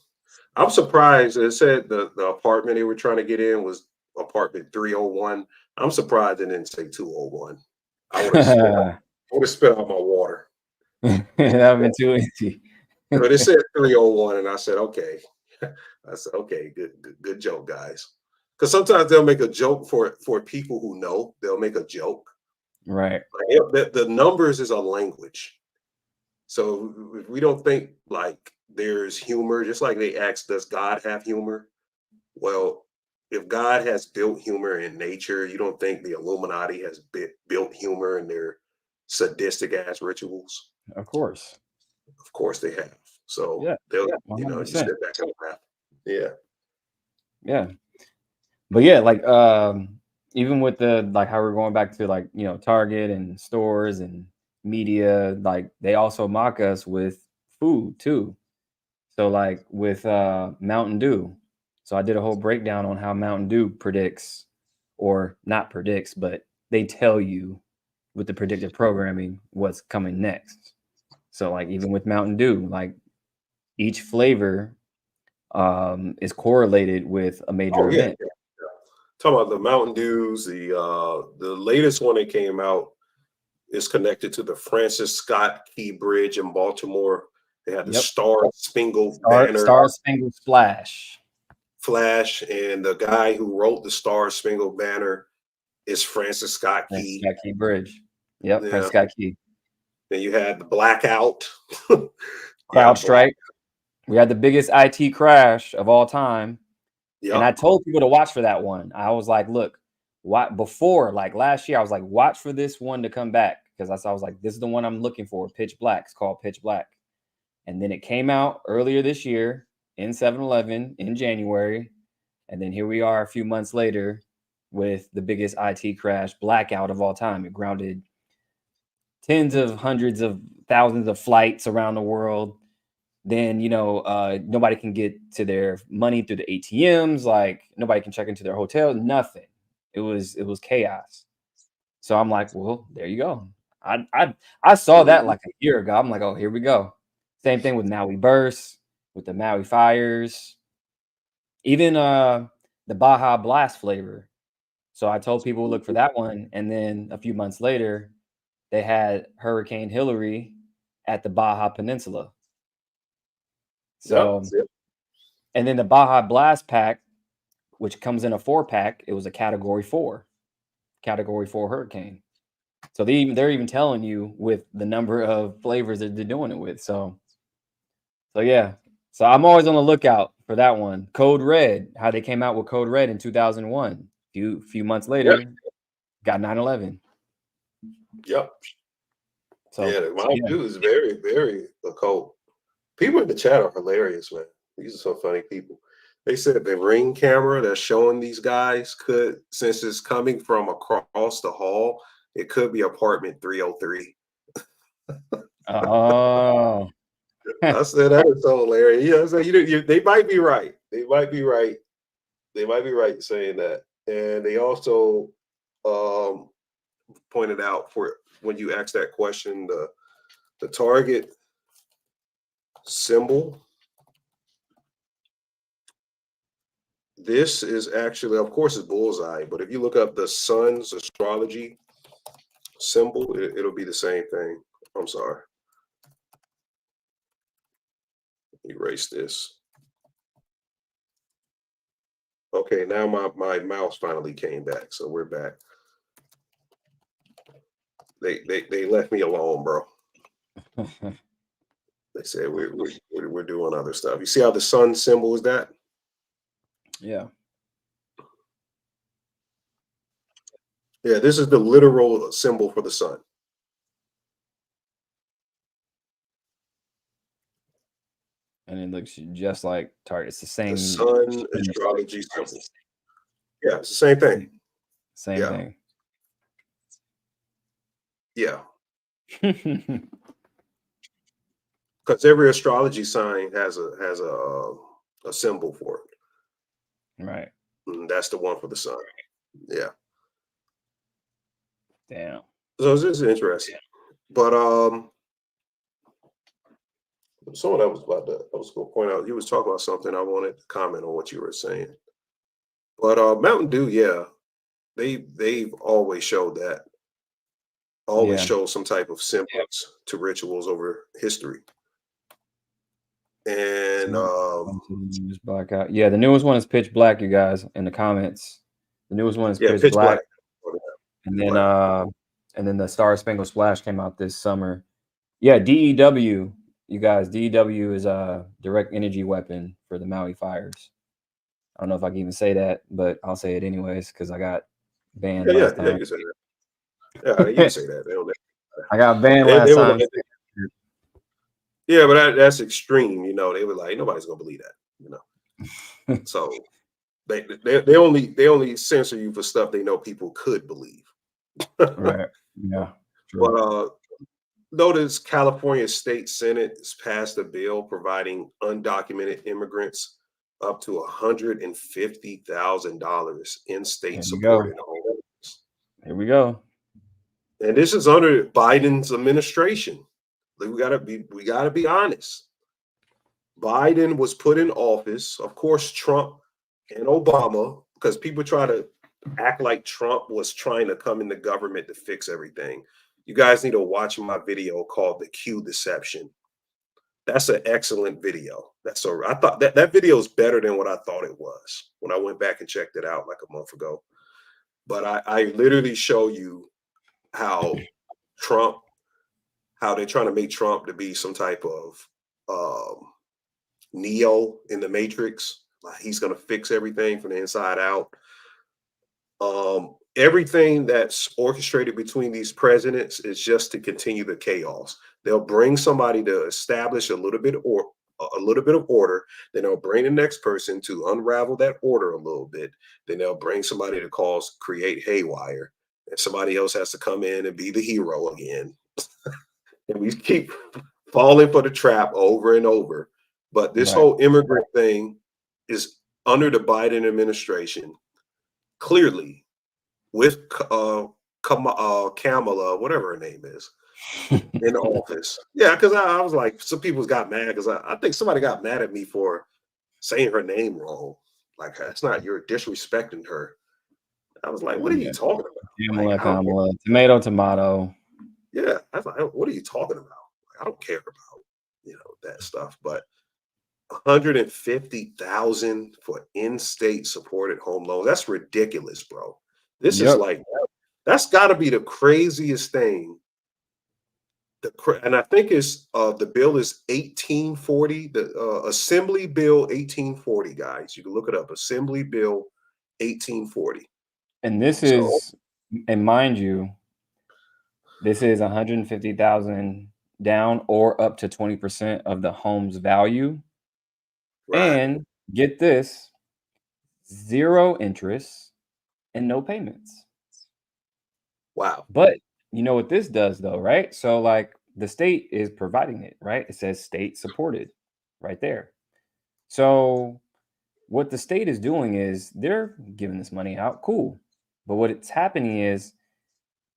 [SPEAKER 2] I'm surprised. It said the apartment they were trying to get in was apartment 301. I'm surprised it didn't say 201. I would have spit.
[SPEAKER 1] That
[SPEAKER 2] I would have spit out my water.
[SPEAKER 1] would have been too easy.
[SPEAKER 2] But it said 301, and I said, okay. I said, okay, good joke, guys. Because sometimes they'll make a joke for people who know. They'll make a joke.
[SPEAKER 1] Right.
[SPEAKER 2] Like, the numbers is a language. So if we don't think like there's humor, just like they asked, does God have humor? Well, if God has built humor in nature, you don't think the Illuminati has built humor in their sadistic ass rituals?
[SPEAKER 1] Of course.
[SPEAKER 2] Of course they have. So
[SPEAKER 1] Yeah.
[SPEAKER 2] they'll, you
[SPEAKER 1] 100%.
[SPEAKER 2] sit back and laugh. Yeah.
[SPEAKER 1] Yeah. But yeah, like even with the like how we're going back to like, Target and stores and media, like they also mock us with food too. So like with Mountain Dew. So I did a whole breakdown on how Mountain Dew predicts, or not predicts, but they tell you with the predictive programming what's coming next. So like even with Mountain Dew, like each flavor is correlated with a major
[SPEAKER 2] Oh yeah.
[SPEAKER 1] event.
[SPEAKER 2] Yeah. Talking about the Mountain Dews, the latest one that came out is connected to the Francis Scott Key Bridge in Baltimore. They had the
[SPEAKER 1] Yep.
[SPEAKER 2] Star Spangled
[SPEAKER 1] Star
[SPEAKER 2] Banner
[SPEAKER 1] Star Spangled Splash.
[SPEAKER 2] flash, and the guy who wrote the Star Spangled Banner is Francis Scott
[SPEAKER 1] Francis
[SPEAKER 2] Key.
[SPEAKER 1] Scott Key Bridge. Yep, Francis
[SPEAKER 2] Yeah.
[SPEAKER 1] Scott Key.
[SPEAKER 2] Then you had the blackout. Yeah,
[SPEAKER 1] CrowdStrike. We had the biggest IT crash of all time. And I
[SPEAKER 2] yep.
[SPEAKER 1] told people to watch for that one. I was like, look, before like last year, I was like, watch for this one to come back. Because I was like, this is the one I'm looking for. Pitch Black. It's called Pitch Black. And then it came out earlier this year in 7-Eleven in January. And then here we are a few months later with the biggest IT crash blackout of all time. It grounded tens of hundreds of thousands of flights around the world. Then nobody can get to their money through the ATMs. Like nobody can check into their hotel. Nothing. It was chaos. So I'm like, well, there you go. I saw that like a year ago. I'm like, oh, here we go. Same thing with Maui burst, with the Maui fires, even the Baja Blast flavor. So I told people to look for that one, and then a few months later, they had Hurricane Hillary at the Baja Peninsula.
[SPEAKER 2] Yep.
[SPEAKER 1] So, and then the Baja Blast pack, which comes in a 4-pack, it was a Category 4 hurricane. So they're even telling you with the number of flavors that they're doing it with. So yeah. So I'm always on the lookout for that one. Code Red, how they came out with Code Red in 2001. Few months
[SPEAKER 2] Yep.
[SPEAKER 1] later, got 9/11.
[SPEAKER 2] Yep.
[SPEAKER 1] So
[SPEAKER 2] Yeah, the Mountain Dew is very, very occult. People in the chat are hilarious, man. These are some funny people. They said the ring camera that's showing these guys could, since it's coming from across the hall, it could be apartment 303.
[SPEAKER 1] Oh,
[SPEAKER 2] I said that is so hilarious. Yeah, I said they might be right. They might be right. They might be right saying that. And they also um, pointed out, for when you asked that question, the target symbol. This is actually, of course, it's bullseye, but if you look up the sun's astrology symbol, it'll be the same thing. I'm sorry. Erase this. Okay, now my mouse finally came back, so we're back. They left me alone, bro. They said we're doing other stuff. You see how the sun symbol is that?
[SPEAKER 1] yeah.
[SPEAKER 2] Yeah, this is the literal symbol for the sun.
[SPEAKER 1] And it looks just like Target. It's the same.
[SPEAKER 2] The sun astrology symbol. Yeah, it's the same thing.
[SPEAKER 1] Same
[SPEAKER 2] Yeah.
[SPEAKER 1] thing.
[SPEAKER 2] Yeah. Because every astrology sign has a symbol for it.
[SPEAKER 1] Right.
[SPEAKER 2] And that's the one for the sun. Yeah.
[SPEAKER 1] Damn.
[SPEAKER 2] So this is interesting. But someone that was about to, I was going to point out, you was talking about something. I wanted to comment on what you were saying. But Mountain Dew, yeah, they've always showed that. Always show some type of semblance to rituals over history. And
[SPEAKER 1] blackout. Yeah, the newest one is pitch black, you guys, in the comments. The newest one is pitch black. And then the Star Spangled Splash came out this summer. Yeah, DEW, you guys. DEW is a direct energy weapon for the Maui fires. I don't know if I can even say that, but I'll say it anyways because I got banned last time.
[SPEAKER 2] Yeah, you can say that. Yeah, you can say that.
[SPEAKER 1] I got banned last time.
[SPEAKER 2] Yeah, but that's extreme. You know, they were like, nobody's gonna believe that. You know, so they only censor you for stuff they know people could believe.
[SPEAKER 1] Right. Yeah.
[SPEAKER 2] True. But notice California State Senate has passed a bill providing undocumented immigrants up to $150,000 in state support.
[SPEAKER 1] Here we go.
[SPEAKER 2] And this is under Biden's administration. We gotta be honest. Biden was put in office, of course, Trump and Obama, because people try to act like Trump was trying to come in the government to fix everything. You guys need to watch my video called The Q Deception. That's an excellent video. I thought that video is better than what I thought it was when I went back and checked it out like a month ago. But I literally show you how they're trying to make Trump to be some type of Neo in the Matrix. Like he's going to fix everything from the inside out. Everything that's orchestrated between these presidents is just to continue the chaos. They'll bring somebody to establish a little bit of order. Then they'll bring the next person to unravel that order a little bit. Then they'll bring somebody to create haywire, and somebody else has to come in and be the hero again. And we keep falling for the trap over and over. But this whole immigrant thing is under the Biden administration, clearly with Kamala, whatever her name is, in the office. Yeah, because I was like, some people got mad because I think somebody got mad at me for saying her name wrong. Like, that's not, you're disrespecting her. I was like, what are you talking about?
[SPEAKER 1] Kamala, tomato.
[SPEAKER 2] Yeah, I was like, what are you talking about? I don't care about, that stuff. But 150,000 for in-state supported home loans. That's ridiculous, bro. This is like, that's got to be the craziest thing. And I think it's the bill is 1840, the Assembly Bill 1840, guys. You can look it up, Assembly Bill 1840.
[SPEAKER 1] And this is, and mind you, this is 150,000 down or up to 20% of the home's value. Right. And get this, 0 interest and no payments.
[SPEAKER 2] Wow.
[SPEAKER 1] But you know what this does though, right? So like the state is providing it, right? It says state supported right there. So what the state is doing is they're giving this money out. Cool. But what it's happening is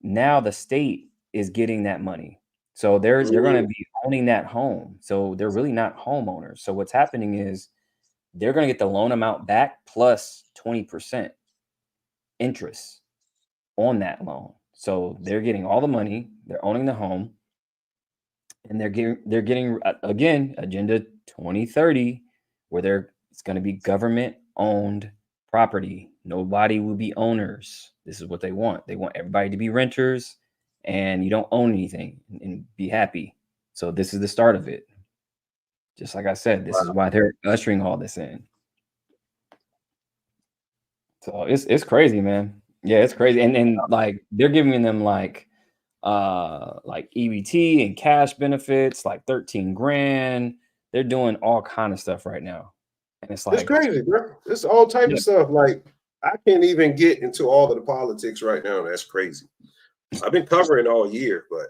[SPEAKER 1] now the state is getting that money. So they're going to be owning that home. So they're really not homeowners. So what's happening is they're going to get the loan amount back plus 20% interest on that loan. So they're getting all the money, they're owning the home, and they're getting again Agenda 2030, where it's going to be government owned property. Nobody will be owners. This is what they want. They want everybody to be renters, and you don't own anything and be happy. So this is the start of it. Just like I said, this is why they're ushering all this in. So it's crazy, man. Yeah, it's crazy. And like they're giving them like EBT and cash benefits, like 13 grand. They're doing all kind of stuff right now, and it's
[SPEAKER 2] It's
[SPEAKER 1] like,
[SPEAKER 2] crazy, bro. It's all type
[SPEAKER 1] yeah,
[SPEAKER 2] of stuff. Like I can't even get into all of the politics right now. That's crazy. I've been covering all year, but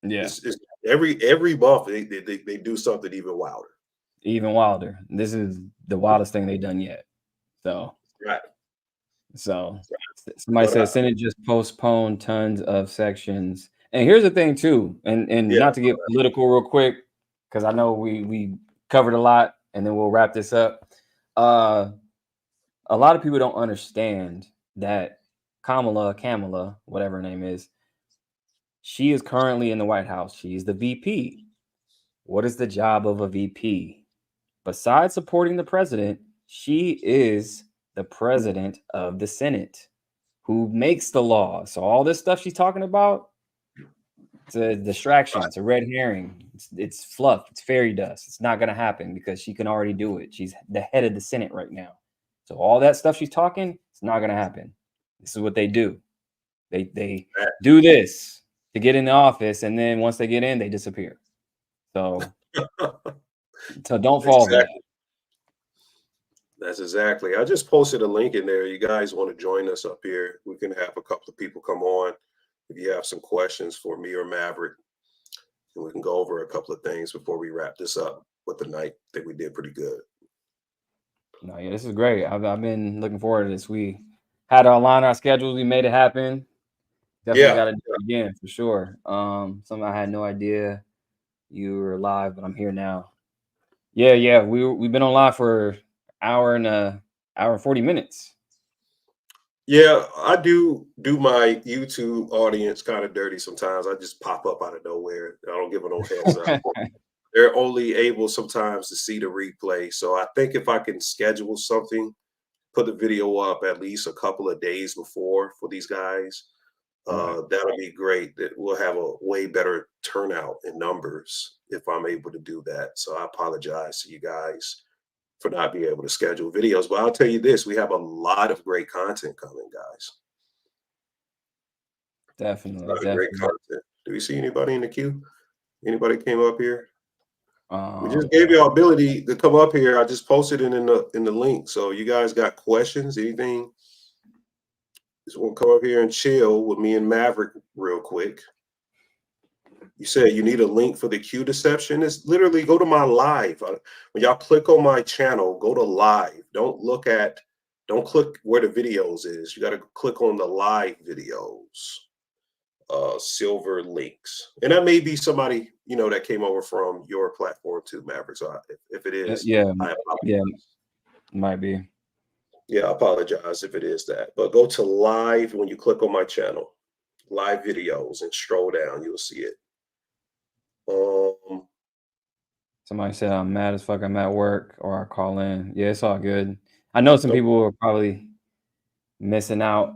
[SPEAKER 1] yeah,
[SPEAKER 2] it's every month they do something even wilder.
[SPEAKER 1] even wilder. This is the wildest thing they've done yet. So,
[SPEAKER 2] Right.
[SPEAKER 1] so somebody
[SPEAKER 2] But
[SPEAKER 1] said Senate just postponed tons of sections. And here's the thing too, and
[SPEAKER 2] yeah,
[SPEAKER 1] not to get political real quick, because I know we covered a lot, and then we'll wrap this up. A lot of people don't understand that Kamala, whatever her name is, she is currently in the White House. She's the VP. What is the job of a VP? Besides supporting the president, she is the president of the Senate who makes the law. So all this stuff she's talking about, it's a distraction. It's a red herring. It's fluff. It's fairy dust. It's not going to happen because she can already do it. She's the head of the Senate right now. So all that stuff she's talking, it's not going to happen. This is what they do. They do this to get in the office, and then once they get in, they disappear. So don't fall for that.
[SPEAKER 2] exactly. That's exactly. I just posted a link in there. You guys want to join us up here? We can have a couple of people come on. If you have some questions for me or Maverick, and we can go over a couple of things before we wrap this up with the night. I think we did pretty good.
[SPEAKER 1] No, yeah, this is great. I've been looking forward to this. We had to align our schedules. We made it happen. Definitely
[SPEAKER 2] Yeah.
[SPEAKER 1] got to do it again for sure. Something I had no idea you were live, but I'm here now. Yeah. We've been on live for hour and 40 minutes.
[SPEAKER 2] Yeah, I do my YouTube audience kind of dirty sometimes. I just pop up out of nowhere. I don't give them no heads up. They're only able sometimes to see the replay. So I think if I can schedule something, put the video up at least a couple of days before for these guys,
[SPEAKER 1] Right.
[SPEAKER 2] that'll be great. That we'll have a way better turnout in numbers if I'm able to do that. So I apologize to you guys for not being able to schedule videos. But I'll tell you this, we have a lot of great content coming, guys. A
[SPEAKER 1] Definitely,
[SPEAKER 2] lot of great
[SPEAKER 1] definitely.
[SPEAKER 2] content. Do we see anybody in the queue? Anybody came up here? We just
[SPEAKER 1] Um,
[SPEAKER 2] gave you our ability to come up here. I just posted it in the link. So you guys got questions, anything? Just want to come up here and chill with me and Maverick real quick. You said you need a link for the Q deception. It's literally go to my live. When y'all click on my channel, go to live. Don't click where the videos is. You got to click on the live videos. Silver links, and that may be somebody that came over from your platform too, Maverick. So if it is,
[SPEAKER 1] yeah,
[SPEAKER 2] I apologize.
[SPEAKER 1] yeah, might be.
[SPEAKER 2] Yeah, I apologize if it is that. But go to live when you click on my channel, live videos, and scroll down. You'll see it.
[SPEAKER 1] Somebody said I'm mad as fuck. I'm at work, or I call in. Yeah, it's all good. I know some
[SPEAKER 2] No,
[SPEAKER 1] people were probably missing out.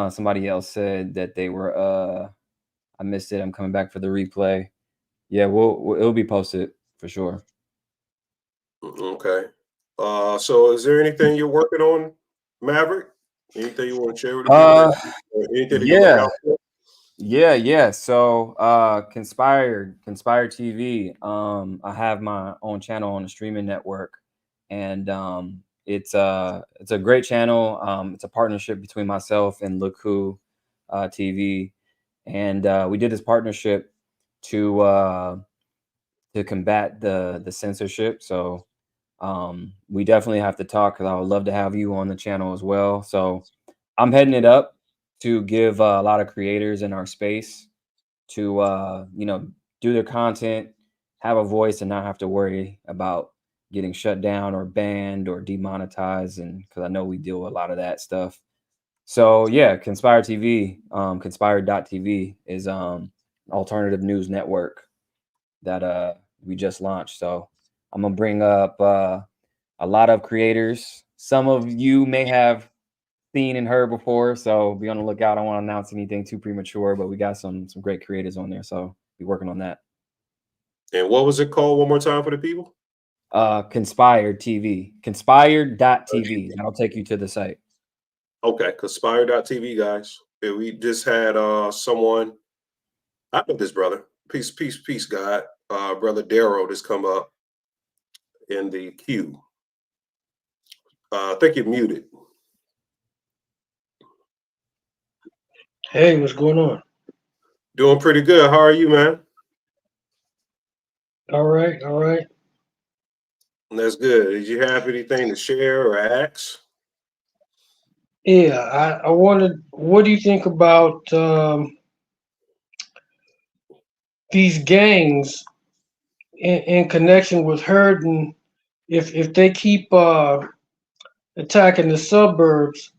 [SPEAKER 1] Somebody else said that they were. I missed it. I'm coming back for the replay. Yeah, it'll be posted for sure.
[SPEAKER 2] okay. So is there anything you're working on, Maverick? Anything you want to share with the people? Or anything to look
[SPEAKER 1] Yeah,
[SPEAKER 2] out for?
[SPEAKER 1] yeah. So, Conspired TV. I have my own channel on the streaming network, and it's a great channel. It's a partnership between myself and Look Who TV, and we did this partnership to combat the censorship. So we definitely have to talk because I would love to have you on the channel as well. So I'm heading it up to give a lot of creators in our space to do their content, have a voice, and not have to worry about getting shut down or banned or demonetized. And because I know we deal with a lot of that stuff. So yeah, Conspire TV, conspired.tv is alternative news network that we just launched. So I'm gonna bring up a lot of creators. Some of you may have seen and heard before, so be on the lookout. I don't want to announce anything too premature, but we got some great creators on there, so be working on that.
[SPEAKER 2] And what was it called one more time for the people?
[SPEAKER 1] Conspired TV, conspired.tv. That'll take you to the site.
[SPEAKER 2] Okay, conspire.tv, guys. Yeah, we just had someone. I know this brother. Peace, God. Brother Darrow just come up. in the queue. I think you're muted.
[SPEAKER 3] Hey, what's going on?
[SPEAKER 2] Doing pretty good. How are you, man?
[SPEAKER 3] All right, all right.
[SPEAKER 2] That's good. Did you have anything to share or ask?
[SPEAKER 3] Yeah, I wanted. What do you think about these gangs in connection with herding? If they keep attacking the suburbs,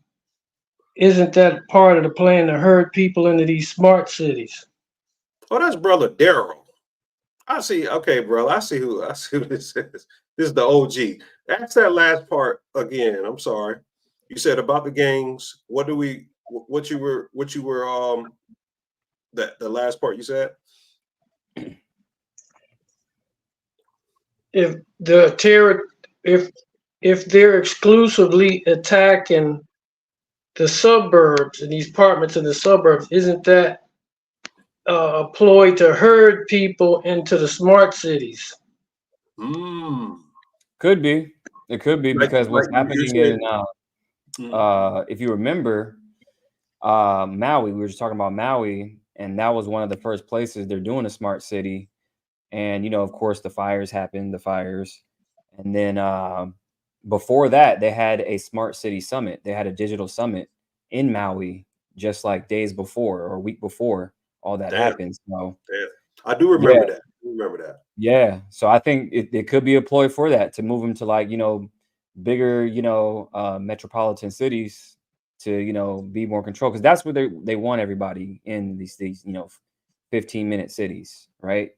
[SPEAKER 3] isn't that part of the plan to herd people into these smart cities?
[SPEAKER 2] Oh, that's brother Daryl. I see. Okay, bro. I see who this is. This is the OG. Ask that last part again. I'm sorry. You said about the gangs. What you were that the last part you said?
[SPEAKER 3] If the terror, if they're exclusively attacking the suburbs and these apartments in the suburbs, isn't that a ploy to herd people into the smart cities?
[SPEAKER 2] Hmm.
[SPEAKER 1] Could be. It could be because
[SPEAKER 2] Like
[SPEAKER 1] what's
[SPEAKER 2] you're
[SPEAKER 1] happening
[SPEAKER 2] saying.
[SPEAKER 1] in
[SPEAKER 2] Mhm.
[SPEAKER 1] if you remember Maui, we were just talking about Maui, and that was one of the first places they're doing a smart city. And of course, the fires happened, and then before that, they had a smart city summit. They had a digital summit in Maui, just like days before or a week before all that
[SPEAKER 2] Damn,
[SPEAKER 1] happened. So
[SPEAKER 2] damn. I do
[SPEAKER 1] yeah,
[SPEAKER 2] remember that. I do remember that.
[SPEAKER 1] yeah. So I think it could be a ploy for that to move them to like bigger metropolitan cities to be more control, because that's what they want everybody in these 15-minute cities, right?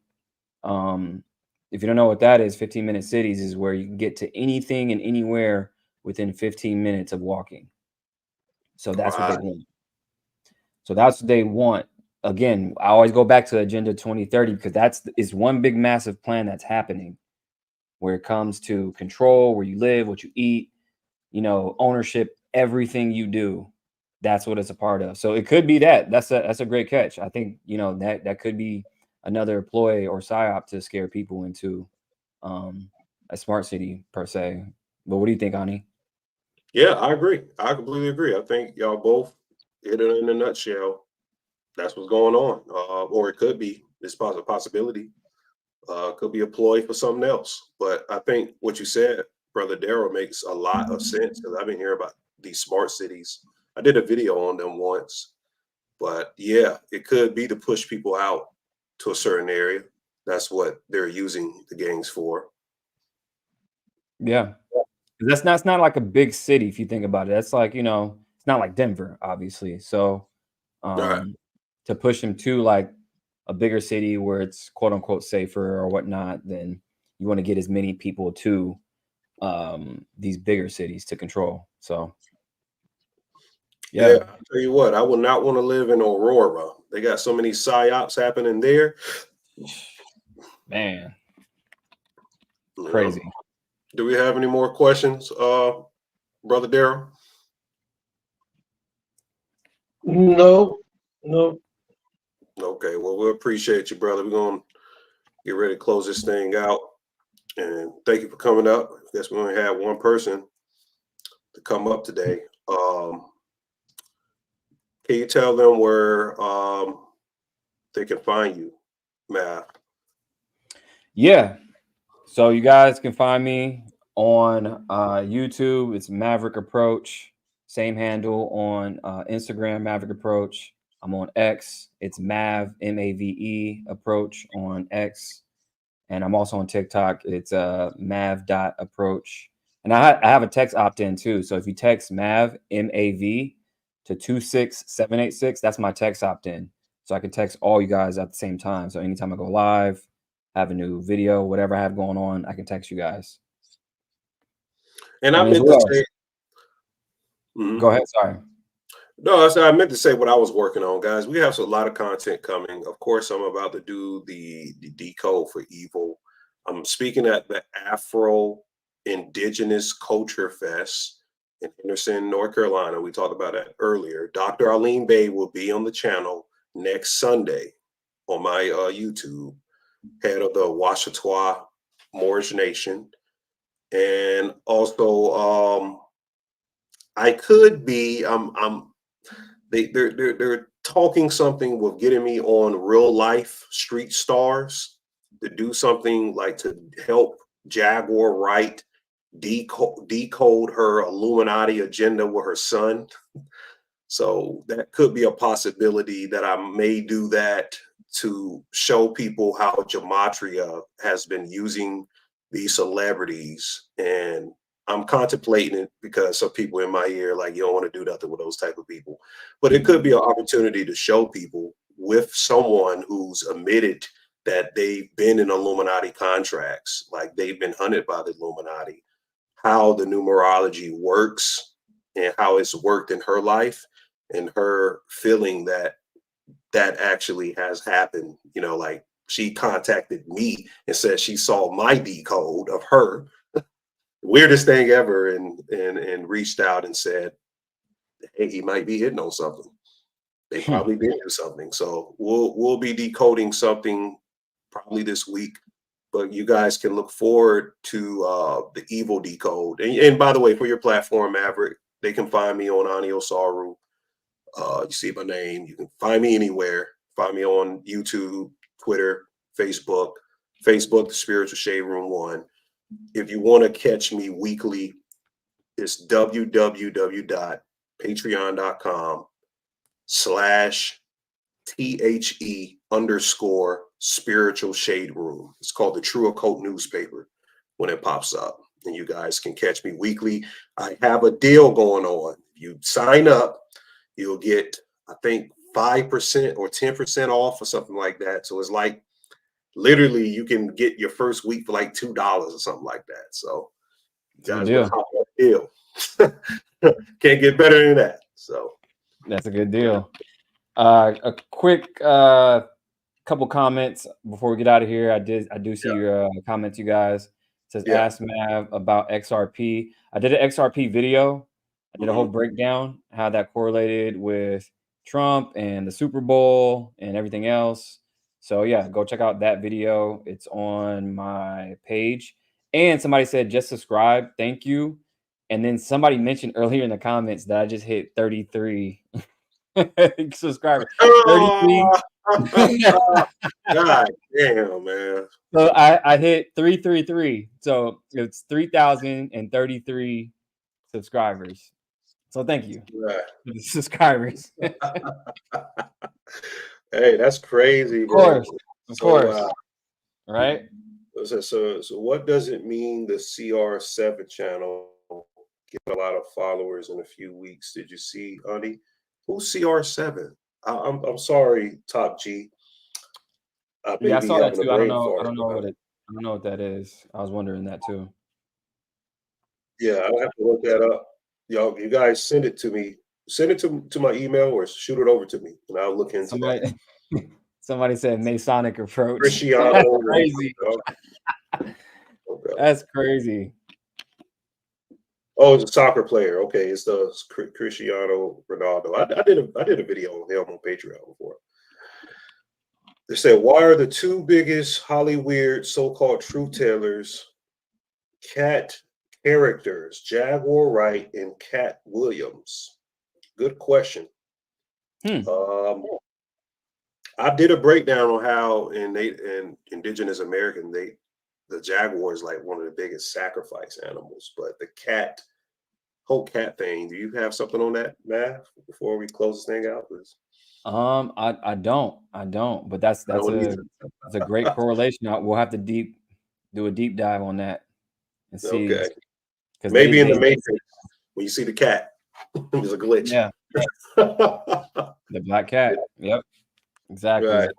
[SPEAKER 1] Um, if you don't know what that is, 15-minute cities is where you can get to anything and anywhere within 15 minutes of walking. So that's what they
[SPEAKER 2] Right.
[SPEAKER 1] want. So that's what they want. Again, I always go back to Agenda 2030 because is one big massive plan that's happening where it comes to control, where you live, what you eat, ownership, everything you do. That's what it's a part of. So it could be that. That's a great catch. I think, that could be another ploy or psyop to scare people into a smart city per se. But what do you think, Ani?
[SPEAKER 2] Yeah, I agree. I completely agree. I think y'all both hit it in a nutshell. That's what's going on. Or it could be this possibility. Could be a ploy for something else. But I think what you said, Brother Darrell, makes a lot of sense because I've been hearing about these smart cities. I did a video on them once, but yeah, it could be to push people out to a certain area. That's what they're using the gangs for.
[SPEAKER 1] Yeah. 'Cause it's not like a big city if you think about it. That's like, it's not like Denver, obviously. So
[SPEAKER 2] All right.
[SPEAKER 1] to push them to like a bigger city where it's quote unquote safer or whatnot, then you want to get as many people to these bigger cities to control. So
[SPEAKER 2] Yeah,
[SPEAKER 1] yeah,
[SPEAKER 2] I'll tell you what, I would not want to live in Aurora. They got so many psyops happening there.
[SPEAKER 1] man,
[SPEAKER 2] Yeah.
[SPEAKER 1] crazy.
[SPEAKER 2] Do we have any more questions, Brother Darrell?
[SPEAKER 3] No, no.
[SPEAKER 2] Okay, well, we appreciate you, brother. We're going to get ready to close this thing out. And thank you for coming up. I guess we only had one person to come up today. Can you tell them where they can find you, Matt?
[SPEAKER 1] Yeah. So you guys can find me on YouTube. It's Maverick Approach. Same handle on Instagram, Maverick Approach. I'm on X. It's Mave Approach on X. And I'm also on TikTok. It's Mav.approach. And I have a text opt-in too. So if you text Mav to 26786, that's my text opt-in. So I can text all you guys at the same time. So anytime I go live, have a new video, whatever I have going on, I can text you guys.
[SPEAKER 2] And I
[SPEAKER 1] And as
[SPEAKER 2] meant to
[SPEAKER 1] well,
[SPEAKER 2] say, mhm.
[SPEAKER 1] go ahead. Sorry.
[SPEAKER 2] No, I meant to say what I was working on, guys. We have a lot of content coming. Of course, I'm about to do the Decode for Evil. I'm speaking at the Afro Indigenous Culture Fest in Henderson, North Carolina. We talked about that earlier. Dr. Arlene Bay will be on the channel next Sunday on my YouTube, head of the Washita Moorish Nation. And also, I could be. They're talking something with getting me on real life street stars to do something like to help Jaguar Wright decode her Illuminati agenda with her son. So that could be a possibility that I may do that to show people how Gematria has been using these celebrities. And I'm contemplating it because some people in my ear, like, you don't want to do nothing with those type of people. But it could be an opportunity to show people with someone who's admitted that they've been in Illuminati contracts, like they've been hunted by the Illuminati, how the numerology works and how it's worked in her life, and her feeling that that actually has happened. You know, like she contacted me and said she saw my decode of her, weirdest thing ever, and reached out and said, hey, he might be hitting on something. They probably did do something. So we'll be decoding something probably this week. But you guys can look forward to the evil decode. And by the way, for your platform, Maverick, they can find me on Anio Saru. You see my name. You can find me anywhere. Find me on YouTube, Twitter, Facebook. Facebook, the Spiritual Shade Room 1. If you want to catch me weekly, it's www.patreon.com/THE_Spiritual Shade Room. It's called the True Occult newspaper when it pops up. And you guys can catch me weekly. I have a deal going on. If you sign up, you'll get, I think, 5% or 10% off or something like that. So it's like literally you can get your first week for like $2 or something like that. So you guys want to hop on that deal. Can't get better than that. So
[SPEAKER 1] that's a good deal. A quick couple comments before we get out of here. I do see your comments, you guys. It says ask Mav about XRP. I did an XRP video. I did a whole breakdown how that correlated with Trump and the Super Bowl and everything else. So yeah, go check out that video. It's on my page. And somebody said just subscribe. Thank you. And then somebody mentioned earlier in the comments that I just hit 33 subscribers. 33.
[SPEAKER 2] God damn, man.
[SPEAKER 1] So I hit 333. So it's 3,033 subscribers. So thank you for the subscribers.
[SPEAKER 2] Hey, that's crazy, bro.
[SPEAKER 1] Of course. Right?
[SPEAKER 2] So what does it mean the CR7 channel get a lot of followers in a few weeks? Did you see, honey? Who's CR7? I'm sorry, Top G.
[SPEAKER 1] Yeah, I saw that too. I don't know what that is. I was wondering that too.
[SPEAKER 2] Yeah, I'll have to look that up. Y'all, you guys send it to me. Send it to my email or shoot it over to me, and I'll look into that.
[SPEAKER 1] Somebody said Masonic approach.
[SPEAKER 2] Cristiano.
[SPEAKER 1] That's crazy. That's crazy.
[SPEAKER 2] Oh, it's a soccer player. Okay, it's the Cristiano Ronaldo. I did a video on him on Patreon before. They said, why are the two biggest Hollywood so-called truth tellers cat characters, Jaguar Wright and Cat Williams? Good question. I did a breakdown on how in Indigenous American, the jaguar is like one of the biggest sacrifice animals, but the whole cat thing. Do you have something on that, Matt, before we close this thing out, please?
[SPEAKER 1] I don't, but that's a great correlation. We'll have to do a deep dive on that and see.
[SPEAKER 2] Okay. Maybe in the Matrix, when you see the cat, there's a glitch.
[SPEAKER 1] Yeah. The black cat. Yep. Exactly.
[SPEAKER 2] Right.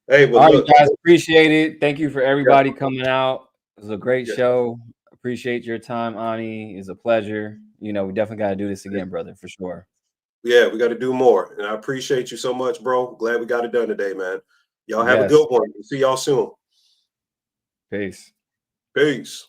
[SPEAKER 2] Hey, well,
[SPEAKER 1] all right, guys, appreciate it. Thank you for everybody coming out. It was a great show. Appreciate your time, Ani. It's a pleasure. You know, we definitely got to do this again, brother, for sure.
[SPEAKER 2] Yeah, we got to do more. And I appreciate you so much, bro. Glad we got it done today, man. Y'all have a good one. See y'all soon.
[SPEAKER 1] Peace.
[SPEAKER 2] Peace.